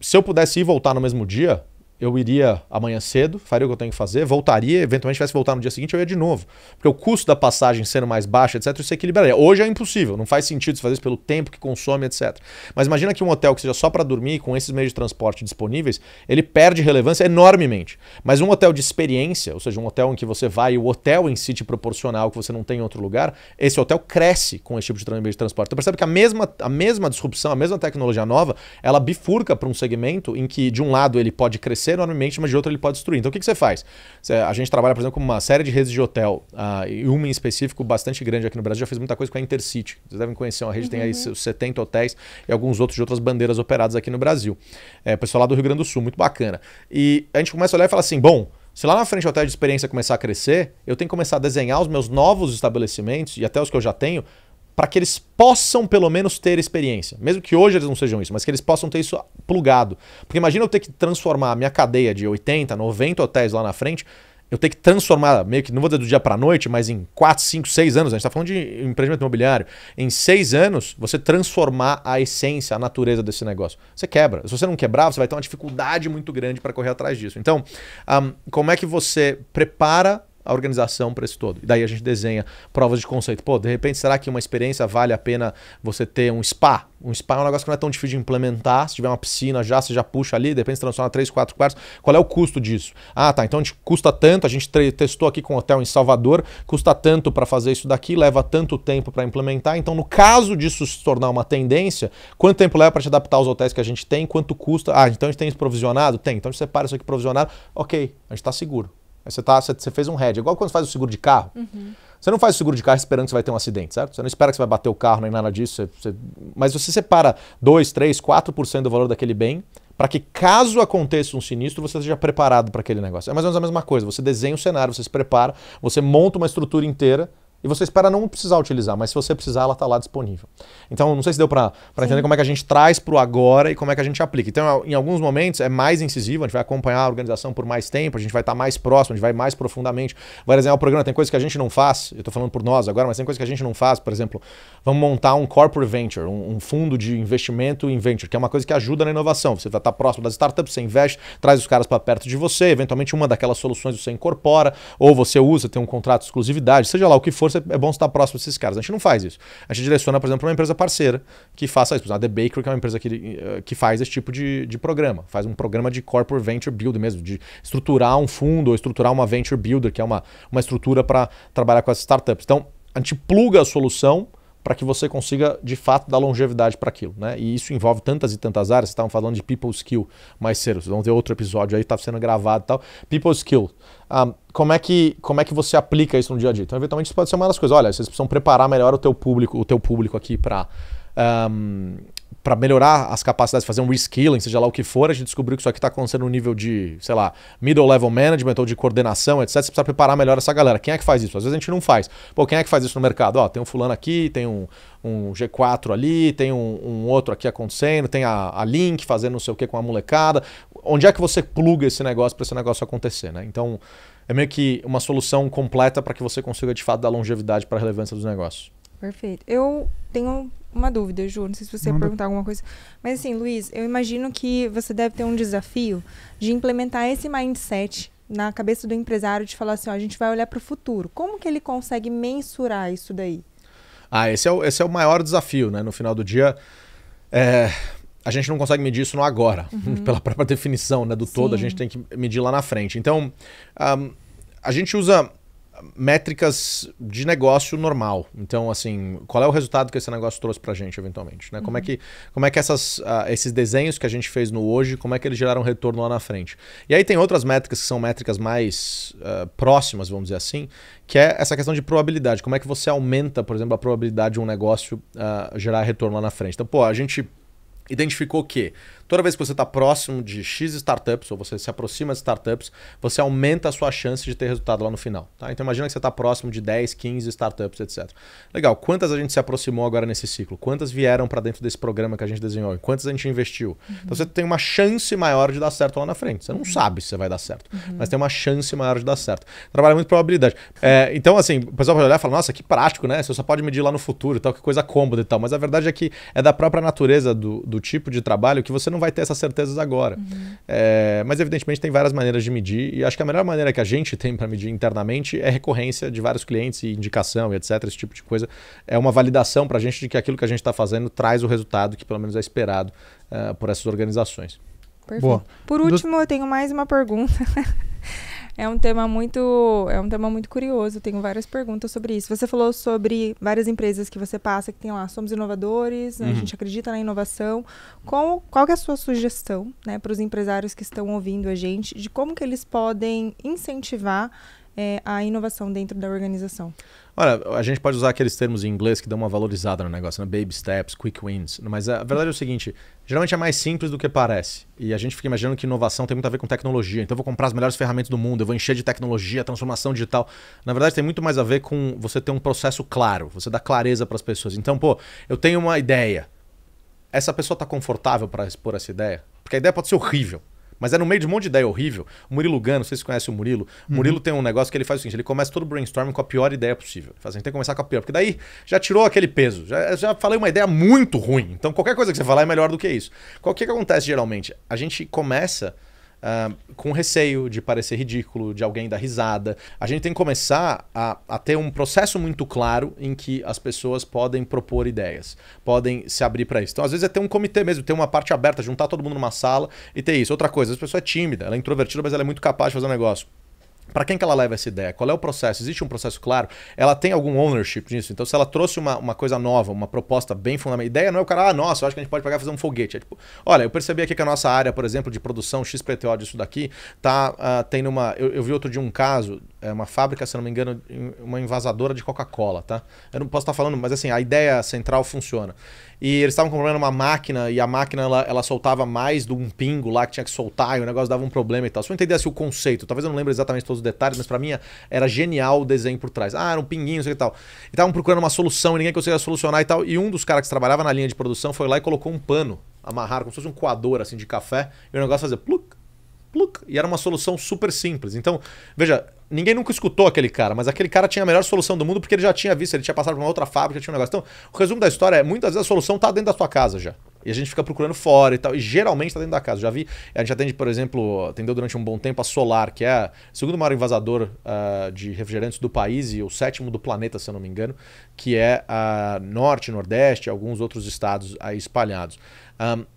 Se eu pudesse ir e voltar no mesmo dia, eu iria amanhã cedo, faria o que eu tenho que fazer, voltaria, eventualmente tivesse que voltar no dia seguinte, eu ia de novo. Porque o custo da passagem sendo mais baixo, etc., isso se equilibraria. Hoje é impossível, não faz sentido se fazer isso pelo tempo que consome, etc. Mas imagina que um hotel que seja só para dormir, com esses meios de transporte disponíveis, ele perde relevância enormemente. Mas um hotel de experiência, ou seja, um hotel em que você vai e o hotel em si te proporcionar o que você não tem em outro lugar, esse hotel cresce com esse tipo de meio de transporte. Então percebe que a mesma disrupção, a mesma tecnologia nova, ela bifurca para um segmento em que, de um lado, ele pode crescer enormemente, mas de outro ele pode destruir. Então o que você faz? A gente trabalha, por exemplo, com uma série de redes de hotel, e uma em específico bastante grande aqui no Brasil, já fez muita coisa com a Intercity. Vocês devem conhecer, uma rede tem aí 70 hotéis e alguns outros de outras bandeiras operadas aqui no Brasil. Pessoal lá do Rio Grande do Sul, muito bacana. E a gente começa a olhar e fala assim, bom, Se lá na frente o hotel de experiência começar a crescer, eu tenho que começar a desenhar os meus novos estabelecimentos, e até os que eu já tenho, para que eles possam pelo menos ter experiência. Mesmo que hoje eles não sejam isso, mas que eles possam ter isso plugado. Porque imagina eu ter que transformar a minha cadeia de 80, 90 hotéis lá na frente, eu ter que transformar, meio que, não vou dizer do dia para a noite, mas em 4, 5, 6 anos, a gente está falando de empreendimento imobiliário, em 6 anos, você transformar a essência, a natureza desse negócio. Você quebra. Se você não quebrar, você vai ter uma dificuldade muito grande para correr atrás disso. Então, como é que você prepara a organização para isso todo? E daí a gente desenha provas de conceito. Pô, de repente, será que uma experiência vale a pena você ter um spa? Um spa é um negócio que não é tão difícil de implementar. Se tiver uma piscina já, você já puxa ali, de repente você transforma 3, 4 quartos. Qual é o custo disso? Ah, tá, então a gente custa tanto, a gente testou aqui com um hotel em Salvador, custa tanto para fazer isso daqui, leva tanto tempo para implementar. Então, no caso disso se tornar uma tendência, quanto tempo leva para te adaptar aos hotéis que a gente tem? Quanto custa? Ah, então a gente tem isso provisionado? Tem. Então a gente separa isso aqui provisionado. Ok, a gente está seguro. Você fez um hedge. Igual quando você faz o seguro de carro. Você não faz o seguro de carro esperando que você vai ter um acidente, certo? Você não espera que você vai bater o carro nem nada disso. Mas você separa 2, 3, 4% do valor daquele bem para que, caso aconteça um sinistro, você seja preparado para aquele negócio. É mais ou menos a mesma coisa. Você desenha o cenário, você se prepara, você monta uma estrutura inteira e você espera não precisar utilizar, mas se você precisar, ela está lá disponível. Então, não sei se deu para entender como é que a gente traz para o agora e como é que a gente aplica. Então, em alguns momentos é mais incisivo, a gente vai acompanhar a organização por mais tempo, a gente vai estar mais próximo, a gente vai mais profundamente, vai desenhar o programa. Tem coisas que a gente não faz, eu estou falando por nós agora, mas tem coisas que a gente não faz. Por exemplo, vamos montar um corporate venture, um fundo de investimento em venture, que é uma coisa que ajuda na inovação. Você vai estar próximo das startups, você investe, traz os caras para perto de você, eventualmente uma daquelas soluções você incorpora, ou você usa, tem um contrato de exclusividade, seja lá o que for, é bom estar próximo desses caras. A gente não faz isso. A gente direciona, por exemplo, para uma empresa parceira que faça isso. A The Bakery, que é uma empresa que faz esse tipo de programa. Faz um programa de corporate venture builder mesmo, de estruturar um fundo ou estruturar uma venture builder, que é uma estrutura para trabalhar com as startups. Então, a gente pluga a solução para que você consiga, de fato, dar longevidade para aquilo, né? E isso envolve tantas e tantas áreas. Vocês estavam falando de people skill mais cedo. Vocês vão ter outro episódio aí, está sendo gravado e tal. People skill. Como é que você aplica isso no dia a dia? Então, eventualmente, isso pode ser uma das coisas. Olha, vocês precisam preparar melhor o teu público aqui para melhorar as capacidades, fazer um reskilling, seja lá o que for. A gente descobriu que isso aqui está acontecendo no nível de, sei lá, middle level management ou de coordenação, etc. Você precisa preparar melhor essa galera. Quem é que faz isso? Às vezes a gente não faz. Pô, quem é que faz isso no mercado? Ó, tem um fulano aqui, tem um G4 ali, tem um outro aqui acontecendo, tem a Link fazendo não sei o que com a molecada. Onde é que você pluga esse negócio para esse negócio acontecer, né? Então, é meio que uma solução completa para que você consiga, de fato, dar longevidade para a relevância dos negócios. Perfeito. Eu tenho uma dúvida, Ju, não sei se você ia perguntar alguma coisa. Mas assim, Luiz, eu imagino que você deve ter um desafio de implementar esse mindset na cabeça do empresário de falar assim, ó, a gente vai olhar para o futuro. Como que ele consegue mensurar isso daí? Esse é o maior desafio, né? No final do dia, a gente não consegue medir isso no agora. Pela própria definição, né, do todo, a gente tem que medir lá na frente. Então, a gente usa métricas de negócio normal. Então, assim, qual é o resultado que esse negócio trouxe pra gente, eventualmente, né? Como é que esses desenhos que a gente fez no hoje, como é que eles geraram retorno lá na frente? E aí tem outras métricas que são métricas mais próximas, vamos dizer assim, que é essa questão de probabilidade. Como é que você aumenta, por exemplo, a probabilidade de um negócio gerar retorno lá na frente? Então, pô, a gente identificou que toda vez que você está próximo de X startups, ou você se aproxima de startups, você aumenta a sua chance de ter resultado lá no final. Tá? Então imagina que você está próximo de 10, 15 startups, etc. Legal, quantas a gente se aproximou agora nesse ciclo? Quantas vieram para dentro desse programa que a gente desenhou? E quantas a gente investiu? Então você tem uma chance maior de dar certo lá na frente. Você não sabe se você vai dar certo, mas tem uma chance maior de dar certo. Trabalha muito probabilidade. Então assim, o pessoal vai olhar e falar, nossa, que prático, né? Você só pode medir lá no futuro e tal, que coisa cômoda e tal. Mas a verdade é que é da própria natureza do tipo de trabalho que você não vai ter essas certezas agora. Mas evidentemente tem várias maneiras de medir e acho que a melhor maneira que a gente tem para medir internamente é recorrência de vários clientes e indicação e etc. Esse tipo de coisa é uma validação para a gente de que aquilo que a gente está fazendo traz o resultado que pelo menos é esperado por essas organizações. Perfeito. Boa. Por último, eu tenho mais uma pergunta. É um tema muito curioso, tenho várias perguntas sobre isso. Você falou sobre várias empresas que você passa, que tem lá, somos inovadores, né, a gente acredita na inovação. Qual que é a sua sugestão, né, para os empresários que estão ouvindo a gente, de como que eles podem incentivar a inovação dentro da organização? Olha, a gente pode usar aqueles termos em inglês que dão uma valorizada no negócio, né? Baby steps, quick wins. Mas a verdade é o seguinte, geralmente é mais simples do que parece. E a gente fica imaginando que inovação tem muito a ver com tecnologia. Então eu vou comprar as melhores ferramentas do mundo, eu vou encher de tecnologia, transformação digital. Na verdade tem muito mais a ver com você ter um processo claro, você dar clareza para as pessoas. Então, pô, eu tenho uma ideia. Essa pessoa está confortável para expor essa ideia? Porque a ideia pode ser horrível. Mas é no meio de um monte de ideia horrível. O Murilo Gano, não sei se você conhece o Murilo. O Murilo tem um negócio que ele faz o seguinte, ele começa todo o brainstorming com a pior ideia possível. Ele fala assim, tem que começar com a pior, porque daí já tirou aquele peso. Já falei uma ideia muito ruim. Então qualquer coisa que você falar é melhor do que isso. O que acontece geralmente? A gente começa com receio de parecer ridículo, de alguém dar risada. A gente tem que começar a ter um processo muito claro em que as pessoas podem propor ideias, podem se abrir para isso. Então, às vezes é ter um comitê mesmo, ter uma parte aberta, juntar todo mundo numa sala e ter isso. Outra coisa, a pessoa é tímida, ela é introvertida, mas ela é muito capaz de fazer um negócio. Para quem que ela leva essa ideia? Qual é o processo? Existe um processo claro? Ela tem algum ownership nisso? Então, se ela trouxe uma coisa nova, uma proposta bem fundamental, a ideia não é o cara, nossa, eu acho que a gente pode pegar e fazer um foguete. É tipo, olha, eu percebi aqui que a nossa área, por exemplo, de produção XPTO disso daqui, tá tendo uma... Eu vi outro dia um caso, uma fábrica, se não me engano, uma envasadora de Coca-Cola, tá? Eu não posso estar falando, mas assim, a ideia central funciona. E eles estavam comprando uma máquina e a máquina ela soltava mais de um pingo lá que tinha que soltar e o negócio dava um problema e tal. Se eu entendesse o conceito, talvez eu não lembre exatamente todos os detalhes, mas pra mim era genial o desenho por trás. Era um pinguinho, não sei o que tal. E estavam procurando uma solução e ninguém conseguia solucionar e tal. E um dos caras que trabalhava na linha de produção foi lá e colocou um pano amarrado, como se fosse um coador assim de café, e o negócio fazia pluk, pluk, e era uma solução super simples. Então, veja, ninguém nunca escutou aquele cara, mas aquele cara tinha a melhor solução do mundo porque ele já tinha visto, ele tinha passado por uma outra fábrica, tinha um negócio. Então, o resumo da história é, muitas vezes a solução está dentro da sua casa já. E a gente fica procurando fora e tal, e geralmente está dentro da casa. Já vi, a gente atende, por exemplo, atendeu durante um bom tempo a Solar, que é o segundo maior envasador de refrigerantes do país e o 7º do planeta, se eu não me engano, que é Norte, Nordeste e alguns outros estados aí espalhados.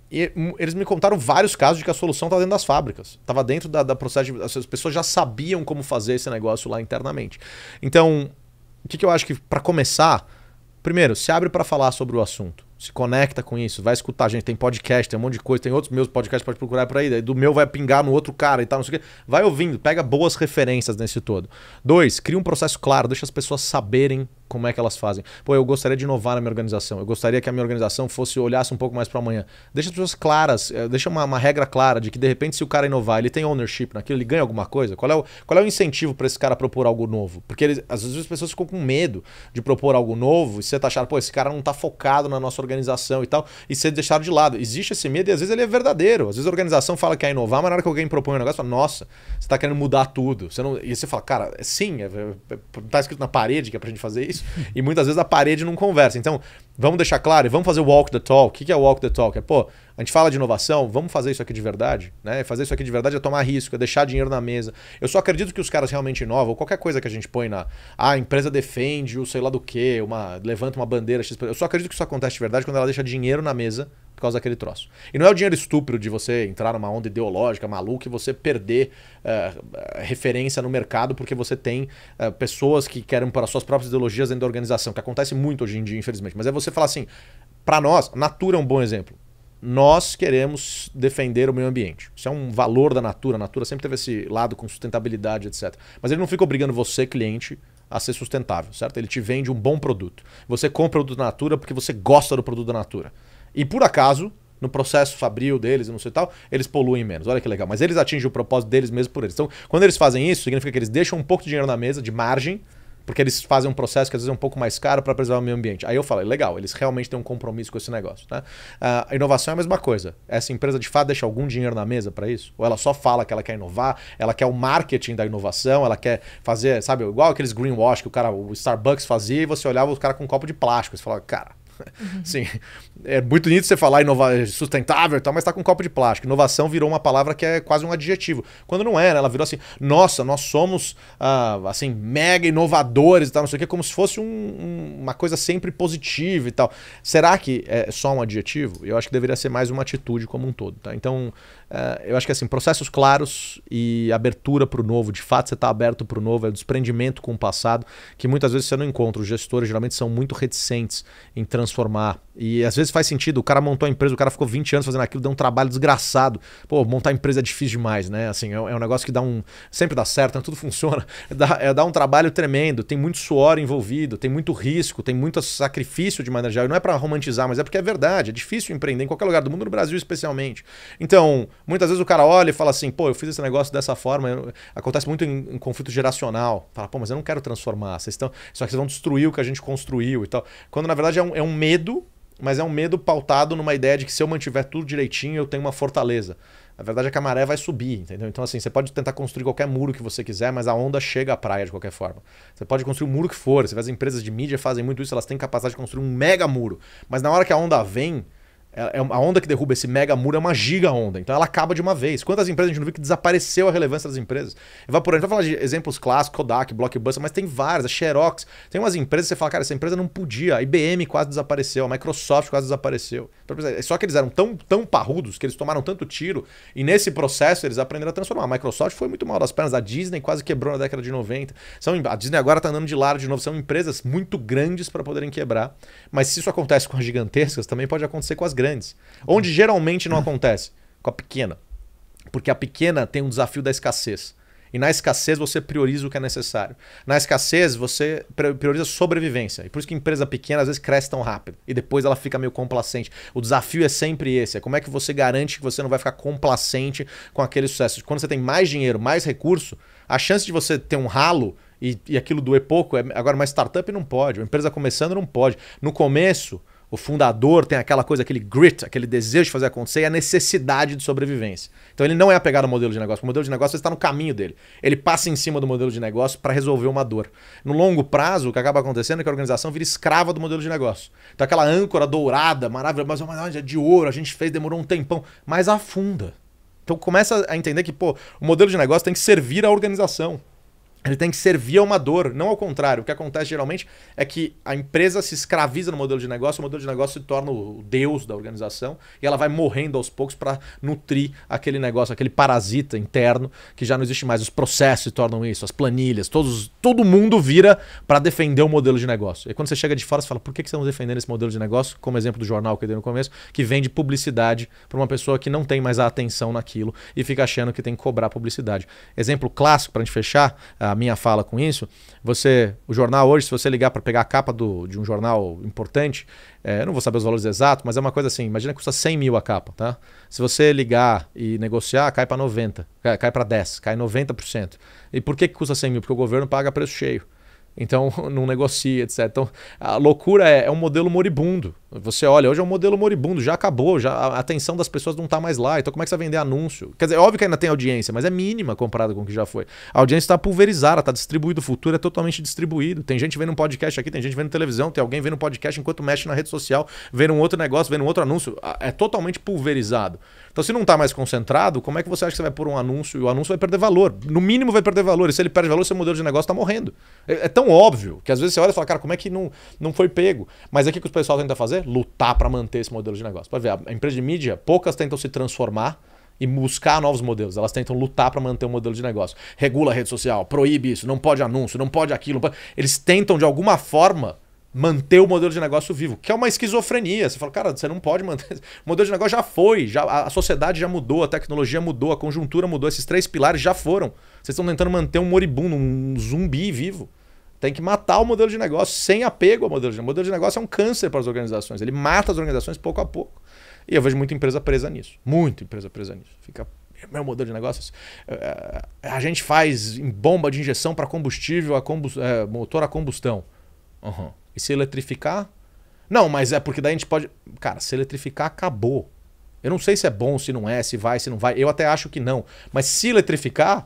E eles me contaram vários casos de que a solução está dentro das fábricas. Estava dentro da processo de... As pessoas já sabiam como fazer esse negócio lá internamente. Então, o que eu acho que, para começar, primeiro, se abre para falar sobre o assunto. Se conecta com isso, vai escutar. Gente, tem podcast, tem um monte de coisa, tem outros meus podcasts, pode procurar por aí. Daí do meu vai pingar no outro cara e tal, não sei o quê. Vai ouvindo, pega boas referências nesse todo. 2, cria um processo claro, deixa as pessoas saberem como é que elas fazem. Pô, eu gostaria de inovar na minha organização. Eu gostaria que a minha organização olhasse um pouco mais para amanhã. Deixa as pessoas claras, deixa uma regra clara de que, de repente, se o cara inovar, ele tem ownership naquilo, ele ganha alguma coisa. Qual é o incentivo para esse cara propor algo novo? Porque às vezes as pessoas ficam com medo de propor algo novo e você tá achando, pô, esse cara não tá focado na nossa organização e tal, e ser deixado de lado. Existe esse medo e às vezes ele é verdadeiro. Às vezes a organização fala que quer inovar, mas na hora que alguém propõe um negócio, fala, nossa, você tá querendo mudar tudo. E você fala, cara, sim, tá escrito na parede que é pra gente fazer isso. E muitas vezes a parede não conversa. Então, vamos deixar claro e vamos fazer o walk the talk. O que é o walk the talk? É, pô, a gente fala de inovação, vamos fazer isso aqui de verdade, né? Fazer isso aqui de verdade é tomar risco, é deixar dinheiro na mesa. Eu só acredito que os caras realmente inovam, qualquer coisa que a gente põe a empresa defende o sei lá do que, levanta uma bandeira X. Eu só acredito que isso acontece de verdade quando ela deixa dinheiro na mesa por causa daquele troço. E não é o dinheiro estúpido de você entrar numa onda ideológica maluca e você perder referência no mercado porque você tem pessoas que querem para suas próprias ideologias dentro da organização, que acontece muito hoje em dia, infelizmente. Mas é você falar assim, para nós, Natura é um bom exemplo. Nós queremos defender o meio ambiente. Isso é um valor da Natura. A Natura sempre teve esse lado com sustentabilidade, etc. Mas ele não fica obrigando você, cliente, a ser sustentável, certo? Ele te vende um bom produto. Você compra o produto da Natura porque você gosta do produto da Natura. E por acaso, no processo fabril deles e não sei e tal, eles poluem menos. Olha que legal. Mas eles atingem o propósito deles mesmo por eles. Então, quando eles fazem isso, significa que eles deixam um pouco de dinheiro na mesa, de margem, porque eles fazem um processo que às vezes é um pouco mais caro para preservar o meio ambiente. Aí eu falei, legal, eles realmente têm um compromisso com esse negócio. Né? A inovação é a mesma coisa. Essa empresa de fato deixa algum dinheiro na mesa para isso? Ou ela só fala que ela quer inovar, ela quer o marketing da inovação, ela quer fazer, sabe, igual aqueles greenwash que o Starbucks fazia e você olhava o cara com um copo de plástico. Você falava, cara, sim, é muito bonito você falar inovar, sustentável e tal, mas tá com um copo de plástico. Inovação virou uma palavra que é quase um adjetivo. Quando não é, né? Ela virou assim, nossa, nós somos assim, mega inovadores e tal, não sei o que, como se fosse uma coisa sempre positiva e tal. Será que é só um adjetivo? Eu acho que deveria ser mais uma atitude como um todo, tá? Então, eu acho que assim, processos claros e abertura para o novo, de fato você está aberto para o novo, é o desprendimento com o passado, que muitas vezes você não encontra. Os gestores geralmente são muito reticentes em transformar transformar. E às vezes faz sentido, o cara montou a empresa, o cara ficou 20 anos fazendo aquilo, deu um trabalho desgraçado. Pô, montar a empresa é difícil demais, né? Assim, é um negócio que sempre dá certo, né? Tudo funciona. Dá um trabalho tremendo, tem muito suor envolvido, tem muito risco, tem muito sacrifício de maneira geral. E não é para romantizar, mas é porque é verdade, é difícil empreender em qualquer lugar do mundo, no Brasil especialmente. Então, muitas vezes o cara olha e fala assim, pô, eu fiz esse negócio dessa forma, acontece muito em conflito geracional. Fala, pô, mas eu não quero transformar, só que vocês vão destruir o que a gente construiu e tal. Quando na verdade é um medo, mas é um medo pautado numa ideia de que se eu mantiver tudo direitinho, eu tenho uma fortaleza. A verdade é que a maré vai subir, entendeu? Então assim, você pode tentar construir qualquer muro que você quiser, mas a onda chega à praia de qualquer forma. Você pode construir o muro que for, você vê as empresas de mídia fazem muito isso, elas têm capacidade de construir um mega muro. Mas na hora que a onda vem, a onda que derruba esse mega muro é uma giga onda, então ela acaba de uma vez. Quantas empresas a gente não viu que desapareceu a relevância das empresas? Evaporando. A gente vai falar de exemplos clássicos, Kodak, Blockbuster, mas tem várias, a Xerox. Tem umas empresas que você fala, cara, essa empresa não podia. A IBM quase desapareceu, a Microsoft quase desapareceu. Só que eles eram tão parrudos que eles tomaram tanto tiro e nesse processo eles aprenderam a transformar. A Microsoft foi muito mal das pernas, a Disney quase quebrou na década de 90. A Disney agora está andando de lado de novo. São empresas muito grandes para poderem quebrar, mas se isso acontece com as gigantescas, também pode acontecer com as grandes. Onde geralmente não acontece? Com a pequena. Porque a pequena tem um desafio da escassez. E na escassez você prioriza o que é necessário. Na escassez você prioriza sobrevivência. E por isso que a empresa pequena às vezes cresce tão rápido. E depois ela fica meio complacente. O desafio é sempre esse. É como é que você garante que você não vai ficar complacente com aquele sucesso. Quando você tem mais dinheiro, mais recurso, a chance de você ter um ralo e aquilo doer pouco, agora uma startup não pode. Uma empresa começando não pode. No começo, o fundador tem aquela coisa, aquele grit, aquele desejo de fazer acontecer e a necessidade de sobrevivência. Então ele não é apegado ao modelo de negócio. O modelo de negócio está no caminho dele. Ele passa em cima do modelo de negócio para resolver uma dor. No longo prazo, o que acaba acontecendo é que a organização vira escrava do modelo de negócio. Então aquela âncora dourada, maravilhosa, mas de ouro, a gente fez, demorou um tempão, mas afunda. Então começa a entender que o modelo de negócio tem que servir à organização. Ele tem que servir a uma dor, não ao contrário. O que acontece geralmente é que a empresa se escraviza no modelo de negócio, o modelo de negócio se torna o deus da organização e ela vai morrendo aos poucos para nutrir aquele negócio, aquele parasita interno que já não existe mais. Os processos se tornam isso, as planilhas, todo mundo vira para defender o modelo de negócio. E quando você chega de fora, você fala, por que estamos defendendo esse modelo de negócio? Como exemplo do jornal que eu dei no começo, que vende publicidade para uma pessoa que não tem mais a atenção naquilo e fica achando que tem que cobrar publicidade. Exemplo clássico para a gente fechar a minha fala com isso, o jornal hoje, se você ligar para pegar a capa de um jornal importante, eu não vou saber os valores exatos, mas é uma coisa assim, imagina que custa 100 mil a capa, tá? Se você ligar e negociar, cai para 90, cai para 10, cai 90%. E por que custa 100 mil? Porque o governo paga preço cheio. Então não negocia, etc. Então a loucura é um modelo moribundo. Você olha, hoje é um modelo moribundo, já acabou, a atenção das pessoas não está mais lá. Então como é que você vai vender anúncio? Quer dizer, é óbvio que ainda tem audiência, mas é mínima comparada com o que já foi. A audiência está pulverizada, está distribuída, o futuro é totalmente distribuído. Tem gente vendo um podcast aqui, tem gente vendo televisão, tem alguém vendo um podcast enquanto mexe na rede social, vendo um outro negócio, vendo um outro anúncio. É totalmente pulverizado. Então se não está mais concentrado, como é que você acha que você vai pôr um anúncio e o anúncio vai perder valor? No mínimo vai perder valor. E se ele perde valor, seu modelo de negócio está morrendo. É tão óbvio que às vezes você olha e fala, cara, como é que não foi pego? Mas aqui que o pessoal tenta fazer? Lutar para manter esse modelo de negócio. Pode ver, a empresa de mídia, poucas tentam se transformar e buscar novos modelos. Elas tentam lutar para manter o modelo de negócio. Regula a rede social, proíbe isso, não pode anúncio, não pode aquilo. Não pode... Eles tentam, de alguma forma, manter o modelo de negócio vivo, que é uma esquizofrenia. Você fala, cara, você não pode manter. O modelo de negócio já foi, a sociedade já mudou, a tecnologia mudou, a conjuntura mudou, esses 3 pilares já foram. Vocês estão tentando manter um moribundo, um zumbi vivo. Tem que matar o modelo de negócio sem apego ao modelo de negócio. O modelo de negócio é um câncer para as organizações. Ele mata as organizações pouco a pouco. E eu vejo muita empresa presa nisso. Muita empresa presa nisso. Fica, meu modelo de negócios. A gente faz em bomba de injeção para combustível, motor a combustão. Uhum. E se eletrificar? Não, mas é porque daí a gente pode... Cara, se eletrificar, acabou. Eu não sei se é bom, se não é, se vai, se não vai. Eu até acho que não. Mas se eletrificar,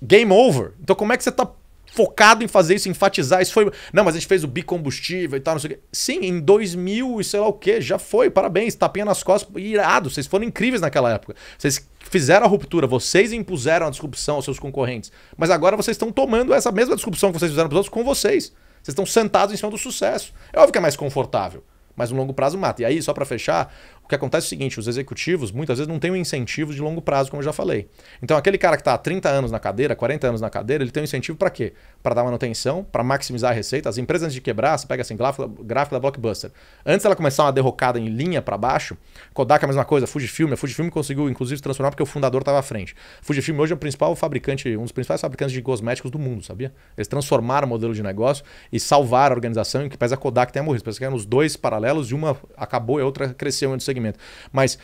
game over. Então como é que você está focado em fazer isso, enfatizar isso? Foi... Não, mas a gente fez o bicombustível e tal, não sei o quê. Sim, em 2000 e sei lá o quê, já foi, parabéns, tapinha nas costas, irado, vocês foram incríveis naquela época. Vocês fizeram a ruptura, vocês impuseram a disrupção aos seus concorrentes, mas agora vocês estão tomando essa mesma disrupção que vocês fizeram para os outros com vocês. Vocês estão sentados em cima do sucesso. É óbvio que é mais confortável, mas no longo prazo mata. E aí, só para fechar, que acontece é o seguinte, os executivos muitas vezes não têm um incentivo de longo prazo, como eu já falei. Então aquele cara que está há 30 anos na cadeira, 40 anos na cadeira, ele tem um incentivo para quê? Para dar manutenção, para maximizar a receita. As empresas antes de quebrar, você pega assim, gráfico da Blockbuster. Antes ela começar uma derrocada em linha para baixo, Kodak é a mesma coisa, Fujifilm. A Fujifilm conseguiu inclusive transformar porque o fundador estava à frente. Fujifilm hoje é o principal fabricante, um dos principais fabricantes de cosméticos do mundo, sabia? Eles transformaram o modelo de negócio e salvaram a organização, em que pese a Kodak tenha morrido. Parece que eram os dois paralelos e uma acabou e a outra cresceu no segmento. Mas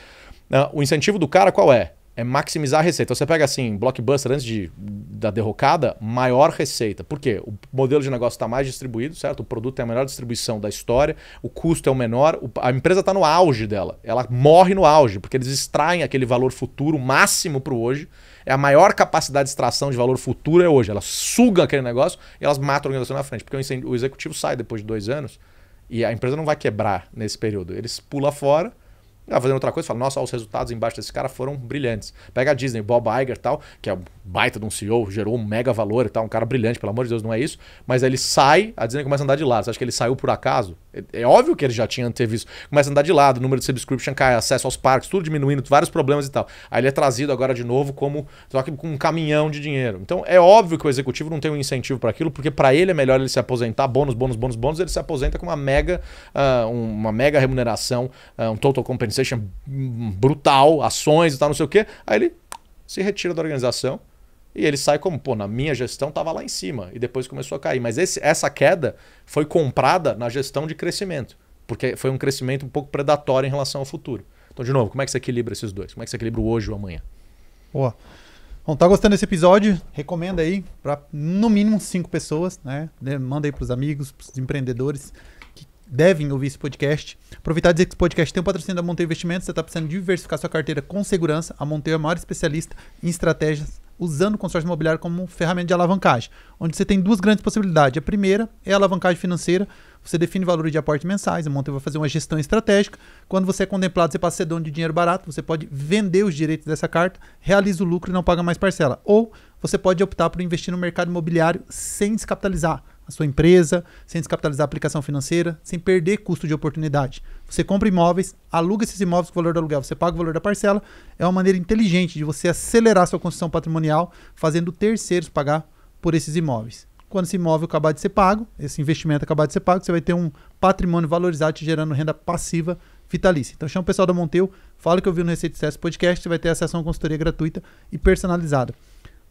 o incentivo do cara qual é? É maximizar a receita. Então você pega assim, Blockbuster antes da derrocada, maior receita. Por quê? O modelo de negócio está mais distribuído, certo? O produto tem a melhor distribuição da história, o custo é o menor, a empresa está no auge dela. Ela morre no auge, porque eles extraem aquele valor futuro máximo para o hoje. É a maior capacidade de extração de valor futuro é hoje. Elas sugam aquele negócio e elas matam a organização na frente. Porque o executivo sai depois de 2 anos e a empresa não vai quebrar nesse período. Eles pulam fora, fazendo outra coisa, fala, nossa, os resultados embaixo desse cara foram brilhantes. Pega a Disney, Bob Iger tal, que é um baita de um CEO, gerou um mega valor e tal, um cara brilhante, pelo amor de Deus, não é isso. Mas aí ele sai, a Disney começa a andar de lado. Você acha que ele saiu por acaso? É óbvio que ele já tinha antevisto. Começa a andar de lado, o número de subscription cai, acesso aos parques, tudo diminuindo, vários problemas e tal. Aí ele é trazido agora de novo como só que com um caminhão de dinheiro. Então é óbvio que o executivo não tem um incentivo para aquilo, porque para ele é melhor ele se aposentar, bônus, ele se aposenta com uma mega remuneração, um total compensation brutal, ações e tal, não sei o quê. Aí ele se retira da organização e ele sai como, na minha gestão estava lá em cima e depois começou a cair. Mas essa queda foi comprada na gestão de crescimento, porque foi um crescimento um pouco predatório em relação ao futuro. Então, de novo, como é que você equilibra esses dois? Como é que você equilibra o hoje e o amanhã? Boa. Bom, tá gostando desse episódio? Recomenda aí para no mínimo 5 pessoas, né? Manda aí pros amigos, pros empreendedores que devem ouvir esse podcast. Aproveitar e dizer que esse podcast tem um patrocínio da Monteiro Investimentos. Você está precisando diversificar sua carteira com segurança. A Monteiro é a maior especialista em estratégias usando o consórcio imobiliário como ferramenta de alavancagem, onde você tem 2 grandes possibilidades. A primeira é a alavancagem financeira. Você define valores de aporte mensais, a Monteiro vai fazer uma gestão estratégica. Quando você é contemplado, você passa a ser dono de dinheiro barato, você pode vender os direitos dessa carta, realiza o lucro e não paga mais parcela. Ou você pode optar por investir no mercado imobiliário sem descapitalizar a sua empresa, sem descapitalizar a aplicação financeira, sem perder custo de oportunidade. Você compra imóveis, aluga esses imóveis com o valor do aluguel, você paga o valor da parcela. É uma maneira inteligente de você acelerar sua construção patrimonial, fazendo terceiros pagar por esses imóveis. Quando esse imóvel acabar de ser pago, esse investimento acabar de ser pago, você vai ter um patrimônio valorizado te gerando renda passiva vitalícia. Então chama o pessoal da Monteiro, fala que eu vi no Receita de Sucesso Podcast, você vai ter acesso a uma consultoria gratuita e personalizada.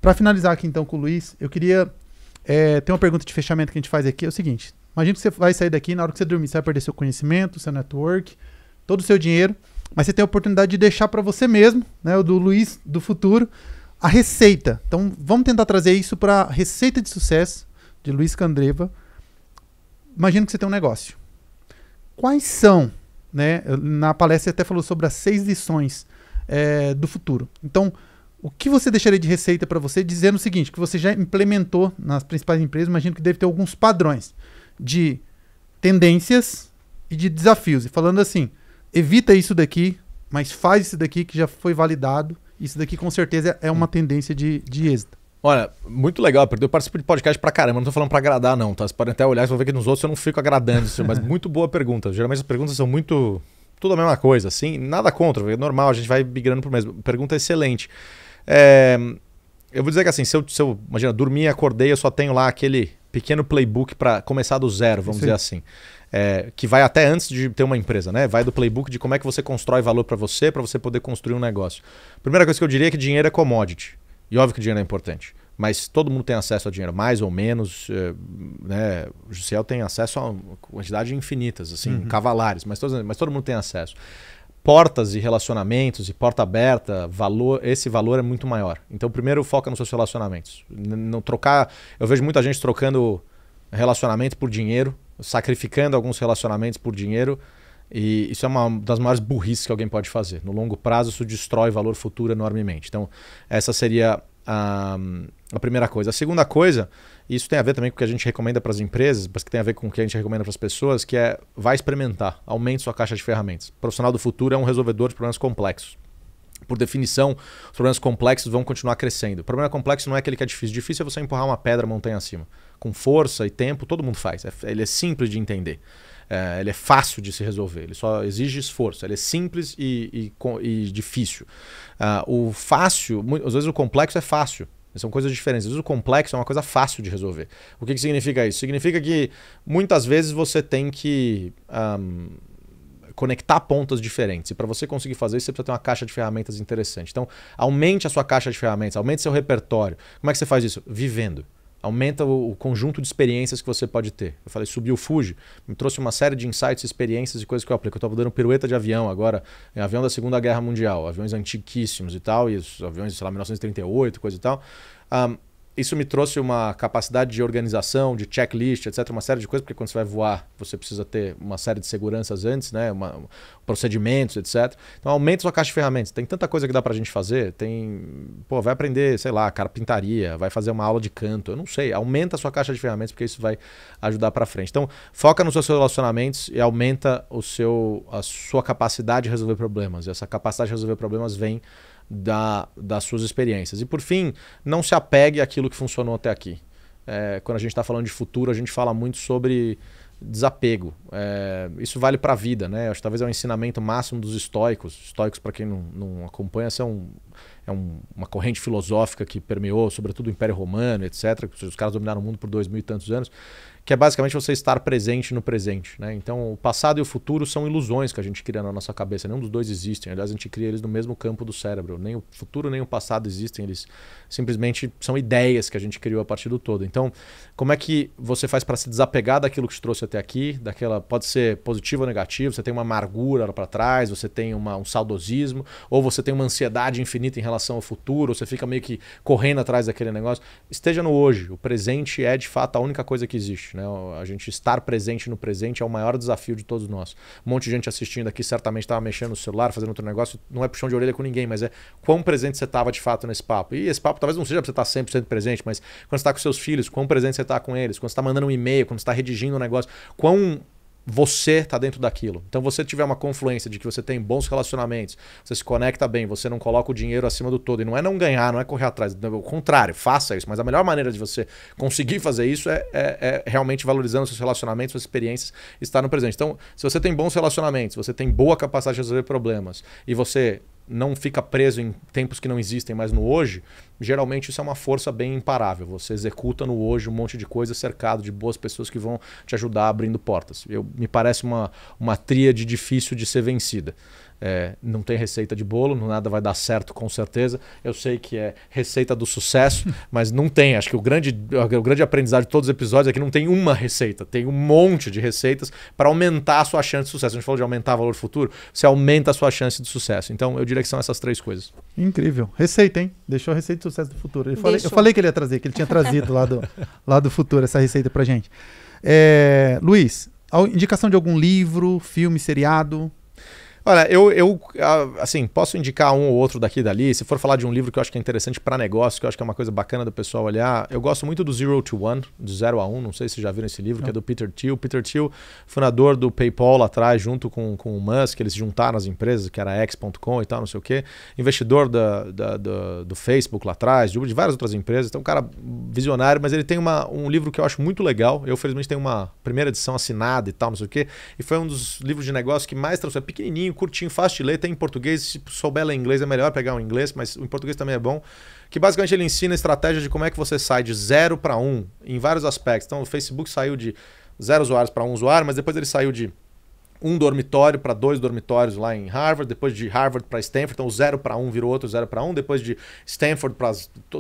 Para finalizar aqui então com o Luiz, eu queria... tem uma pergunta de fechamento que a gente faz aqui, é o seguinte: imagina que você vai sair daqui, na hora que você dormir, você vai perder seu conhecimento, seu network, todo o seu dinheiro, mas você tem a oportunidade de deixar para você mesmo, né, o do Luiz do futuro, a receita. Então vamos tentar trazer isso para a receita de sucesso de Luiz Candreva. Imagina que você tem um negócio. Quais são, né, na palestra você até falou sobre as 6 lições do futuro. Então, o que você deixaria de receita para você, dizendo o seguinte, que você já implementou nas principais empresas, imagino que deve ter alguns padrões de tendências e de desafios. E falando assim, evita isso daqui, mas faz isso daqui que já foi validado. Isso daqui com certeza é uma tendência de êxito. Olha, muito legal, eu participo de podcast pra caramba, não tô falando pra agradar não, tá? Vocês podem até olhar e vão ver que nos outros eu não fico agradando, mas muito boa pergunta. Geralmente as perguntas são muito... tudo a mesma coisa, assim, nada contra, é normal, a gente vai migrando pro mesmo. Pergunta excelente. Eu vou dizer que assim, se eu imagina, dormi e acordei, eu só tenho lá aquele pequeno playbook para começar do zero, vamos dizer assim. Que vai até antes de ter uma empresa, né? Vai do playbook de como é que você constrói valor para você poder construir um negócio. Primeira coisa que eu diria é que dinheiro é commodity. E óbvio que dinheiro é importante. Mas todo mundo tem acesso a dinheiro, mais ou menos. Né? O Ciel tem acesso a uma quantidade infinitas, assim, cavalares, mas todo mundo tem acesso. Portas e relacionamentos e porta aberta, esse valor é muito maior. Então, primeiro foca nos seus relacionamentos. Não trocar, eu vejo muita gente trocando relacionamento por dinheiro, sacrificando alguns relacionamentos por dinheiro, e isso é uma das maiores burrices que alguém pode fazer. No longo prazo, isso destrói valor futuro enormemente. Então, essa seria a primeira coisa. A segunda coisa, isso tem a ver também com o que a gente recomenda para as empresas, mas que tem a ver com o que a gente recomenda para as pessoas, que é vai experimentar, aumente sua caixa de ferramentas. O profissional do futuro é um resolvedor de problemas complexos. Por definição, os problemas complexos vão continuar crescendo. O problema complexo não é aquele que é difícil. Difícil é você empurrar uma pedra montanha acima. Com força e tempo, todo mundo faz. Ele é simples de entender. Ele é fácil de se resolver, ele só exige esforço, ele é simples e difícil. O fácil, às vezes o complexo é fácil. São coisas diferentes. Às vezes o complexo é uma coisa fácil de resolver. O que significa isso? Significa que muitas vezes você tem que conectar pontas diferentes. E para você conseguir fazer isso, você precisa ter uma caixa de ferramentas interessante. Então, aumente a sua caixa de ferramentas, aumente seu repertório. Como é que você faz isso? Vivendo. Aumenta o conjunto de experiências que você pode ter. Eu falei, subi o Fuji, me trouxe uma série de insights, experiências e coisas que eu aplico. Eu estava dando pirueta de avião agora, em avião da Segunda Guerra Mundial, aviões antiquíssimos e tal, e os aviões, sei lá, 1938, coisa e tal. Isso me trouxe uma capacidade de organização, de checklist, etc. Uma série de coisas, porque quando você vai voar, você precisa ter uma série de seguranças antes, né? Procedimentos, etc. Então aumenta a sua caixa de ferramentas. Tem tanta coisa que dá pra gente fazer. Vai aprender, sei lá, carpintaria, vai fazer uma aula de canto, eu não sei. Aumenta a sua caixa de ferramentas, porque isso vai ajudar pra frente. Então foca nos seus relacionamentos e aumenta a sua capacidade de resolver problemas. E essa capacidade de resolver problemas vem das suas experiências. E por fim, não se apegue àquilo que funcionou até aqui. Quando a gente está falando de futuro, a gente fala muito sobre desapego. Isso vale para a vida, né? Acho que talvez é um ensinamento máximo dos estoicos. Estoicos, para quem não acompanha, uma corrente filosófica que permeou, sobretudo o Império Romano, etc. Os caras dominaram o mundo por 2000 e tantos anos, que é basicamente você estar presente no presente, né? Então, o passado e o futuro são ilusões que a gente cria na nossa cabeça. Nenhum dos dois existem. Aliás, a gente cria eles no mesmo campo do cérebro. Nem o futuro nem o passado existem. Eles simplesmente são ideias que a gente criou a partir do todo. Então, como é que você faz para se desapegar daquilo que te trouxe até aqui? Pode ser positivo ou negativo. Você tem uma amargura lá para trás, você tem um saudosismo, ou você tem uma ansiedade infinita em relação ao futuro, ou você fica meio que correndo atrás daquele negócio. Esteja no hoje. O presente é, de fato, a única coisa que existe. Né? A gente estar presente no presente é o maior desafio de todos nós. Um monte de gente assistindo aqui certamente estava mexendo no celular, fazendo outro negócio. Não é puxão de orelha com ninguém, mas é quão presente você estava de fato nesse papo. E esse papo talvez não seja para você estar 100% presente, mas quando você está com seus filhos, quão presente você está com eles, quando você está mandando um e-mail, quando você está redigindo um negócio, quão você está dentro daquilo. Então, você tiver uma confluência de que você tem bons relacionamentos, você se conecta bem, você não coloca o dinheiro acima do todo. E não é não ganhar, não é correr atrás. Ao contrário, faça isso. Mas a melhor maneira de você conseguir fazer isso é realmente valorizando seus relacionamentos, suas experiências, estar no presente. Então, se você tem bons relacionamentos, você tem boa capacidade de resolver problemas e você não fica preso em tempos que não existem, mas no hoje, geralmente isso é uma força bem imparável. Você executa no hoje um monte de coisa cercado de boas pessoas que vão te ajudar abrindo portas. Me parece uma tríade difícil de ser vencida. Não tem receita de bolo, nada vai dar certo com certeza. Eu sei que é receita do sucesso, mas não tem. Acho que o grande aprendizado de todos os episódios é que não tem uma receita, tem um monte de receitas para aumentar a sua chance de sucesso. A gente falou de aumentar o valor futuro, você aumenta a sua chance de sucesso. Então eu diria que são essas três coisas. Incrível. Receita, hein? Deixou a receita de sucesso do futuro. Eu falei que ele ia trazer, que ele tinha trazido lá do futuro essa receita pra gente. Luiz, indicação de algum livro, filme, seriado? Olha, assim, posso indicar um ou outro daqui e dali. Se for falar de um livro que eu acho que é interessante para negócio, que eu acho que é uma coisa bacana do pessoal olhar, eu gosto muito do Zero to One, do 0 a 1, não sei se já viram esse livro, que é do Peter Thiel. Peter Thiel, fundador do PayPal lá atrás, junto com o Musk, eles se juntaram as empresas, que era X.com e tal, não sei o quê. Investidor do Facebook lá atrás, de várias outras empresas. Então, um cara visionário, mas ele tem um livro que eu acho muito legal. Eu, felizmente, tenho uma primeira edição assinada e tal, não sei o quê. E foi um dos livros de negócio que mais trouxe. É pequenininho, curtinho, fácil de ler, tem em português. Se souber ler inglês é melhor pegar o inglês, mas o em português também é bom. Que basicamente ele ensina a estratégia de como é que você sai de 0 para 1 em vários aspectos. Então o Facebook saiu de 0 usuários para 1 usuário, mas depois ele saiu de 1 dormitório para 2 dormitórios lá em Harvard, depois de Harvard para Stanford, então o 0 para 1 virou outro 0 para 1, depois de Stanford para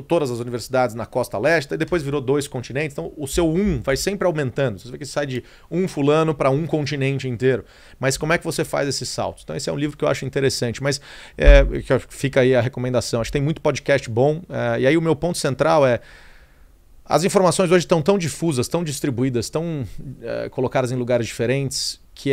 todas as universidades na costa leste, e depois virou 2 continentes, então o seu 1 vai sempre aumentando, você vê que sai de 1 fulano para 1 continente inteiro, mas como é que você faz esses saltos? Então esse é um livro que eu acho interessante, mas fica aí a recomendação, acho que tem muito podcast bom, e aí o meu ponto central é as informações hoje estão tão difusas, tão distribuídas, tão colocadas em lugares diferentes, que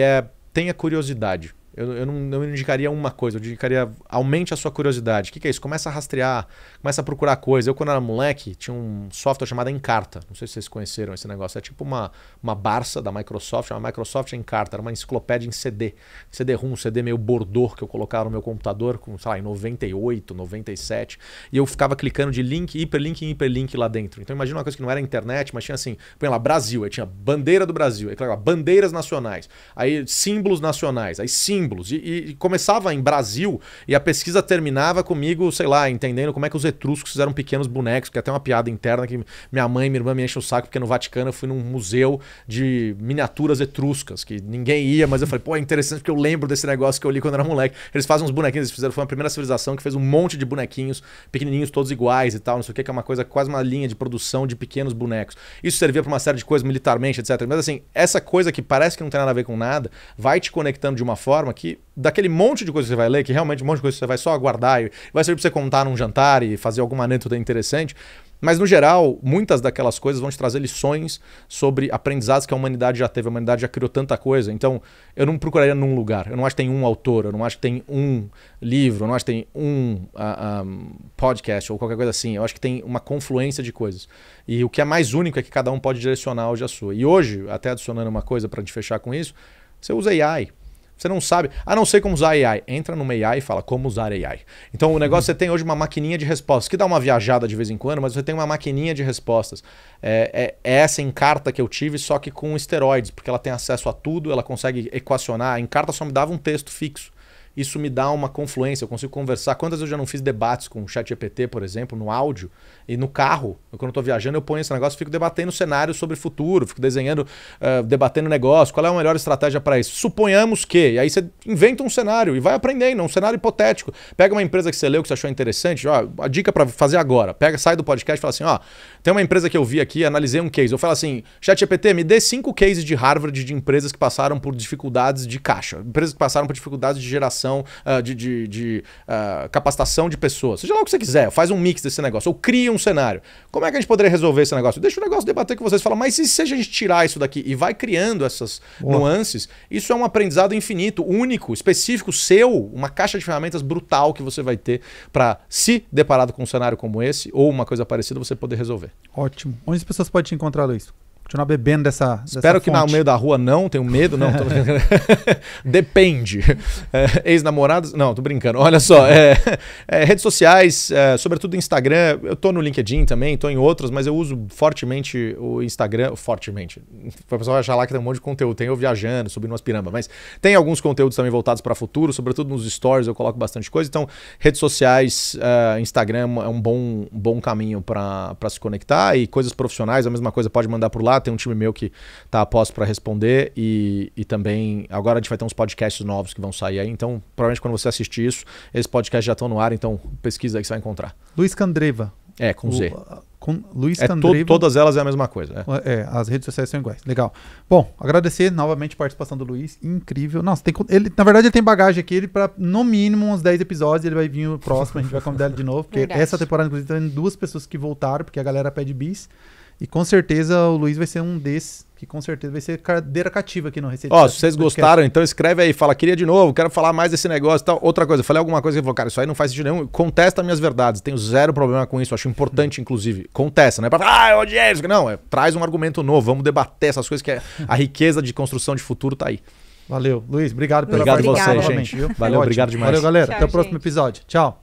tenha curiosidade. Eu não indicaria uma coisa, eu indicaria aumente a sua curiosidade. O que é isso? Começa a rastrear, começa a procurar coisa. Eu, quando era moleque, tinha um software chamado Encarta. Não sei se vocês conheceram esse negócio. É tipo uma Barça da Microsoft, chama Microsoft Encarta. Era uma enciclopédia em CD. CD-ROM, CD meio Bordeaux que eu colocava no meu computador com, sei lá, em 98, 97. E eu ficava clicando de link, hiperlink em hiperlink lá dentro. Então imagina uma coisa que não era internet, mas tinha assim, põe lá, Brasil. Aí tinha bandeira do Brasil. Aí clicava bandeiras nacionais. Aí símbolos nacionais. Aí símbolos. E começava em Brasil e a pesquisa terminava comigo, sei lá, entendendo como é que os etruscos fizeram pequenos bonecos, que é até uma piada interna que minha mãe e minha irmã me enchem o saco, porque no Vaticano eu fui num museu de miniaturas etruscas, que ninguém ia, mas eu falei, pô, é interessante porque eu lembro desse negócio que eu li quando era moleque. Eles fazem uns bonequinhos, eles fizeram, foi a primeira civilização que fez um monte de bonequinhos pequenininhos, todos iguais e tal, não sei o que é uma coisa, quase uma linha de produção de pequenos bonecos. Isso servia para uma série de coisas militarmente, etc. Mas assim, essa coisa que parece que não tem nada a ver com nada, vai te conectando de uma forma que, daquele monte de coisa que você vai ler, que realmente um monte de coisa que você vai só aguardar e vai servir para você contar num jantar e fazer alguma anedota interessante. Mas, no geral, muitas daquelas coisas vão te trazer lições sobre aprendizados que a humanidade já teve. A humanidade já criou tanta coisa. Então, eu não procuraria num lugar. Eu não acho que tem um autor, eu não acho que tem um livro, eu não acho que tem um podcast ou qualquer coisa assim. Eu acho que tem uma confluência de coisas. E o que é mais único é que cada um pode direcionar hoje a sua. E hoje, até adicionando uma coisa para a gente fechar com isso, você usa AI. Você não sabe, não sei como usar AI. Entra numa AI e fala como usar AI. Então o negócio, você tem hoje uma maquininha de respostas, que dá uma viajada de vez em quando, mas você tem uma maquininha de respostas. É essa Encarta que eu tive, só que com esteroides, porque ela tem acesso a tudo, ela consegue equacionar. A Encarta só me dava um texto fixo. Isso me dá uma confluência, eu consigo conversar. Quantas eu já não fiz debates com o ChatGPT, por exemplo, no áudio, e no carro, quando eu estou viajando, eu ponho esse negócio, fico debatendo cenários sobre o futuro, fico desenhando, debatendo negócio, qual é a melhor estratégia para isso. Suponhamos que, e aí você inventa um cenário e vai aprendendo, um cenário hipotético. Pega uma empresa que você leu, que você achou interessante, a dica para fazer agora, sai do podcast e fala assim, tem uma empresa que eu vi aqui, analisei um case, eu falo assim, ChatGPT, me dê 5 cases de Harvard de empresas que passaram por dificuldades de caixa, empresas que passaram por dificuldades de geração, de capacitação de pessoas. Seja lá o que você quiser, faz um mix desse negócio, ou cria um cenário. Como é que a gente poderia resolver esse negócio? Deixa o negócio debater com vocês, fala, mas e se a gente tirar isso daqui e vai criando essas nuances, isso é um aprendizado infinito, único, específico, seu, uma caixa de ferramentas brutal que você vai ter para, se deparado com um cenário como esse, ou uma coisa parecida, você poder resolver. Ótimo. Onde as pessoas podem te encontrar, Luiz? Continuar bebendo dessa Espero que no meio da rua não, tenho medo, não. Depende. Ex-namorados, não, tô brincando. Olha só, redes sociais, sobretudo Instagram, eu tô no LinkedIn também, tô em outros, mas eu uso fortemente o Instagram, fortemente. O pessoal vai achar lá que tem um monte de conteúdo, tem eu viajando, subindo umas pirambas, mas tem alguns conteúdos também voltados para futuro, sobretudo nos stories eu coloco bastante coisa, então redes sociais, Instagram é um bom caminho para se conectar, e coisas profissionais, a mesma coisa, pode mandar por lá. Tem um time meu que tá a posto para responder e também agora a gente vai ter uns podcasts novos que vão sair aí, então provavelmente quando você assistir isso, esses podcasts já estão no ar, então pesquisa aí que você vai encontrar. Luiz Candreva. Com Z. Com Luiz Candreva. Todas elas é a mesma coisa. As redes sociais são iguais. Legal. Bom, agradecer novamente a participação do Luiz. Incrível. Nossa, na verdade ele tem bagagem aqui, ele para no mínimo uns 10 episódios, ele vai vir o próximo, a gente vai convidar ele de novo, porque essa temporada inclusive tem 2 pessoas que voltaram, porque a galera pede bis. E com certeza o Luiz vai ser um desses, que com certeza vai ser cadeira cativa aqui no Receita. Se vocês gostaram, então escreve aí, fala, queria de novo, quero falar mais desse negócio e tal. Outra coisa, eu falei alguma coisa que falou, cara, isso aí não faz sentido nenhum, contesta minhas verdades, tenho zero problema com isso, acho importante, inclusive. Contesta, não é pra falar, eu odiei isso. Não, traz um argumento novo, vamos debater essas coisas, que a riqueza de construção de futuro tá aí. Valeu. Luiz, obrigado pela participação. Obrigado vocês, gente. Valeu, obrigado demais. Valeu, galera. Tchau, até o próximo episódio. Tchau.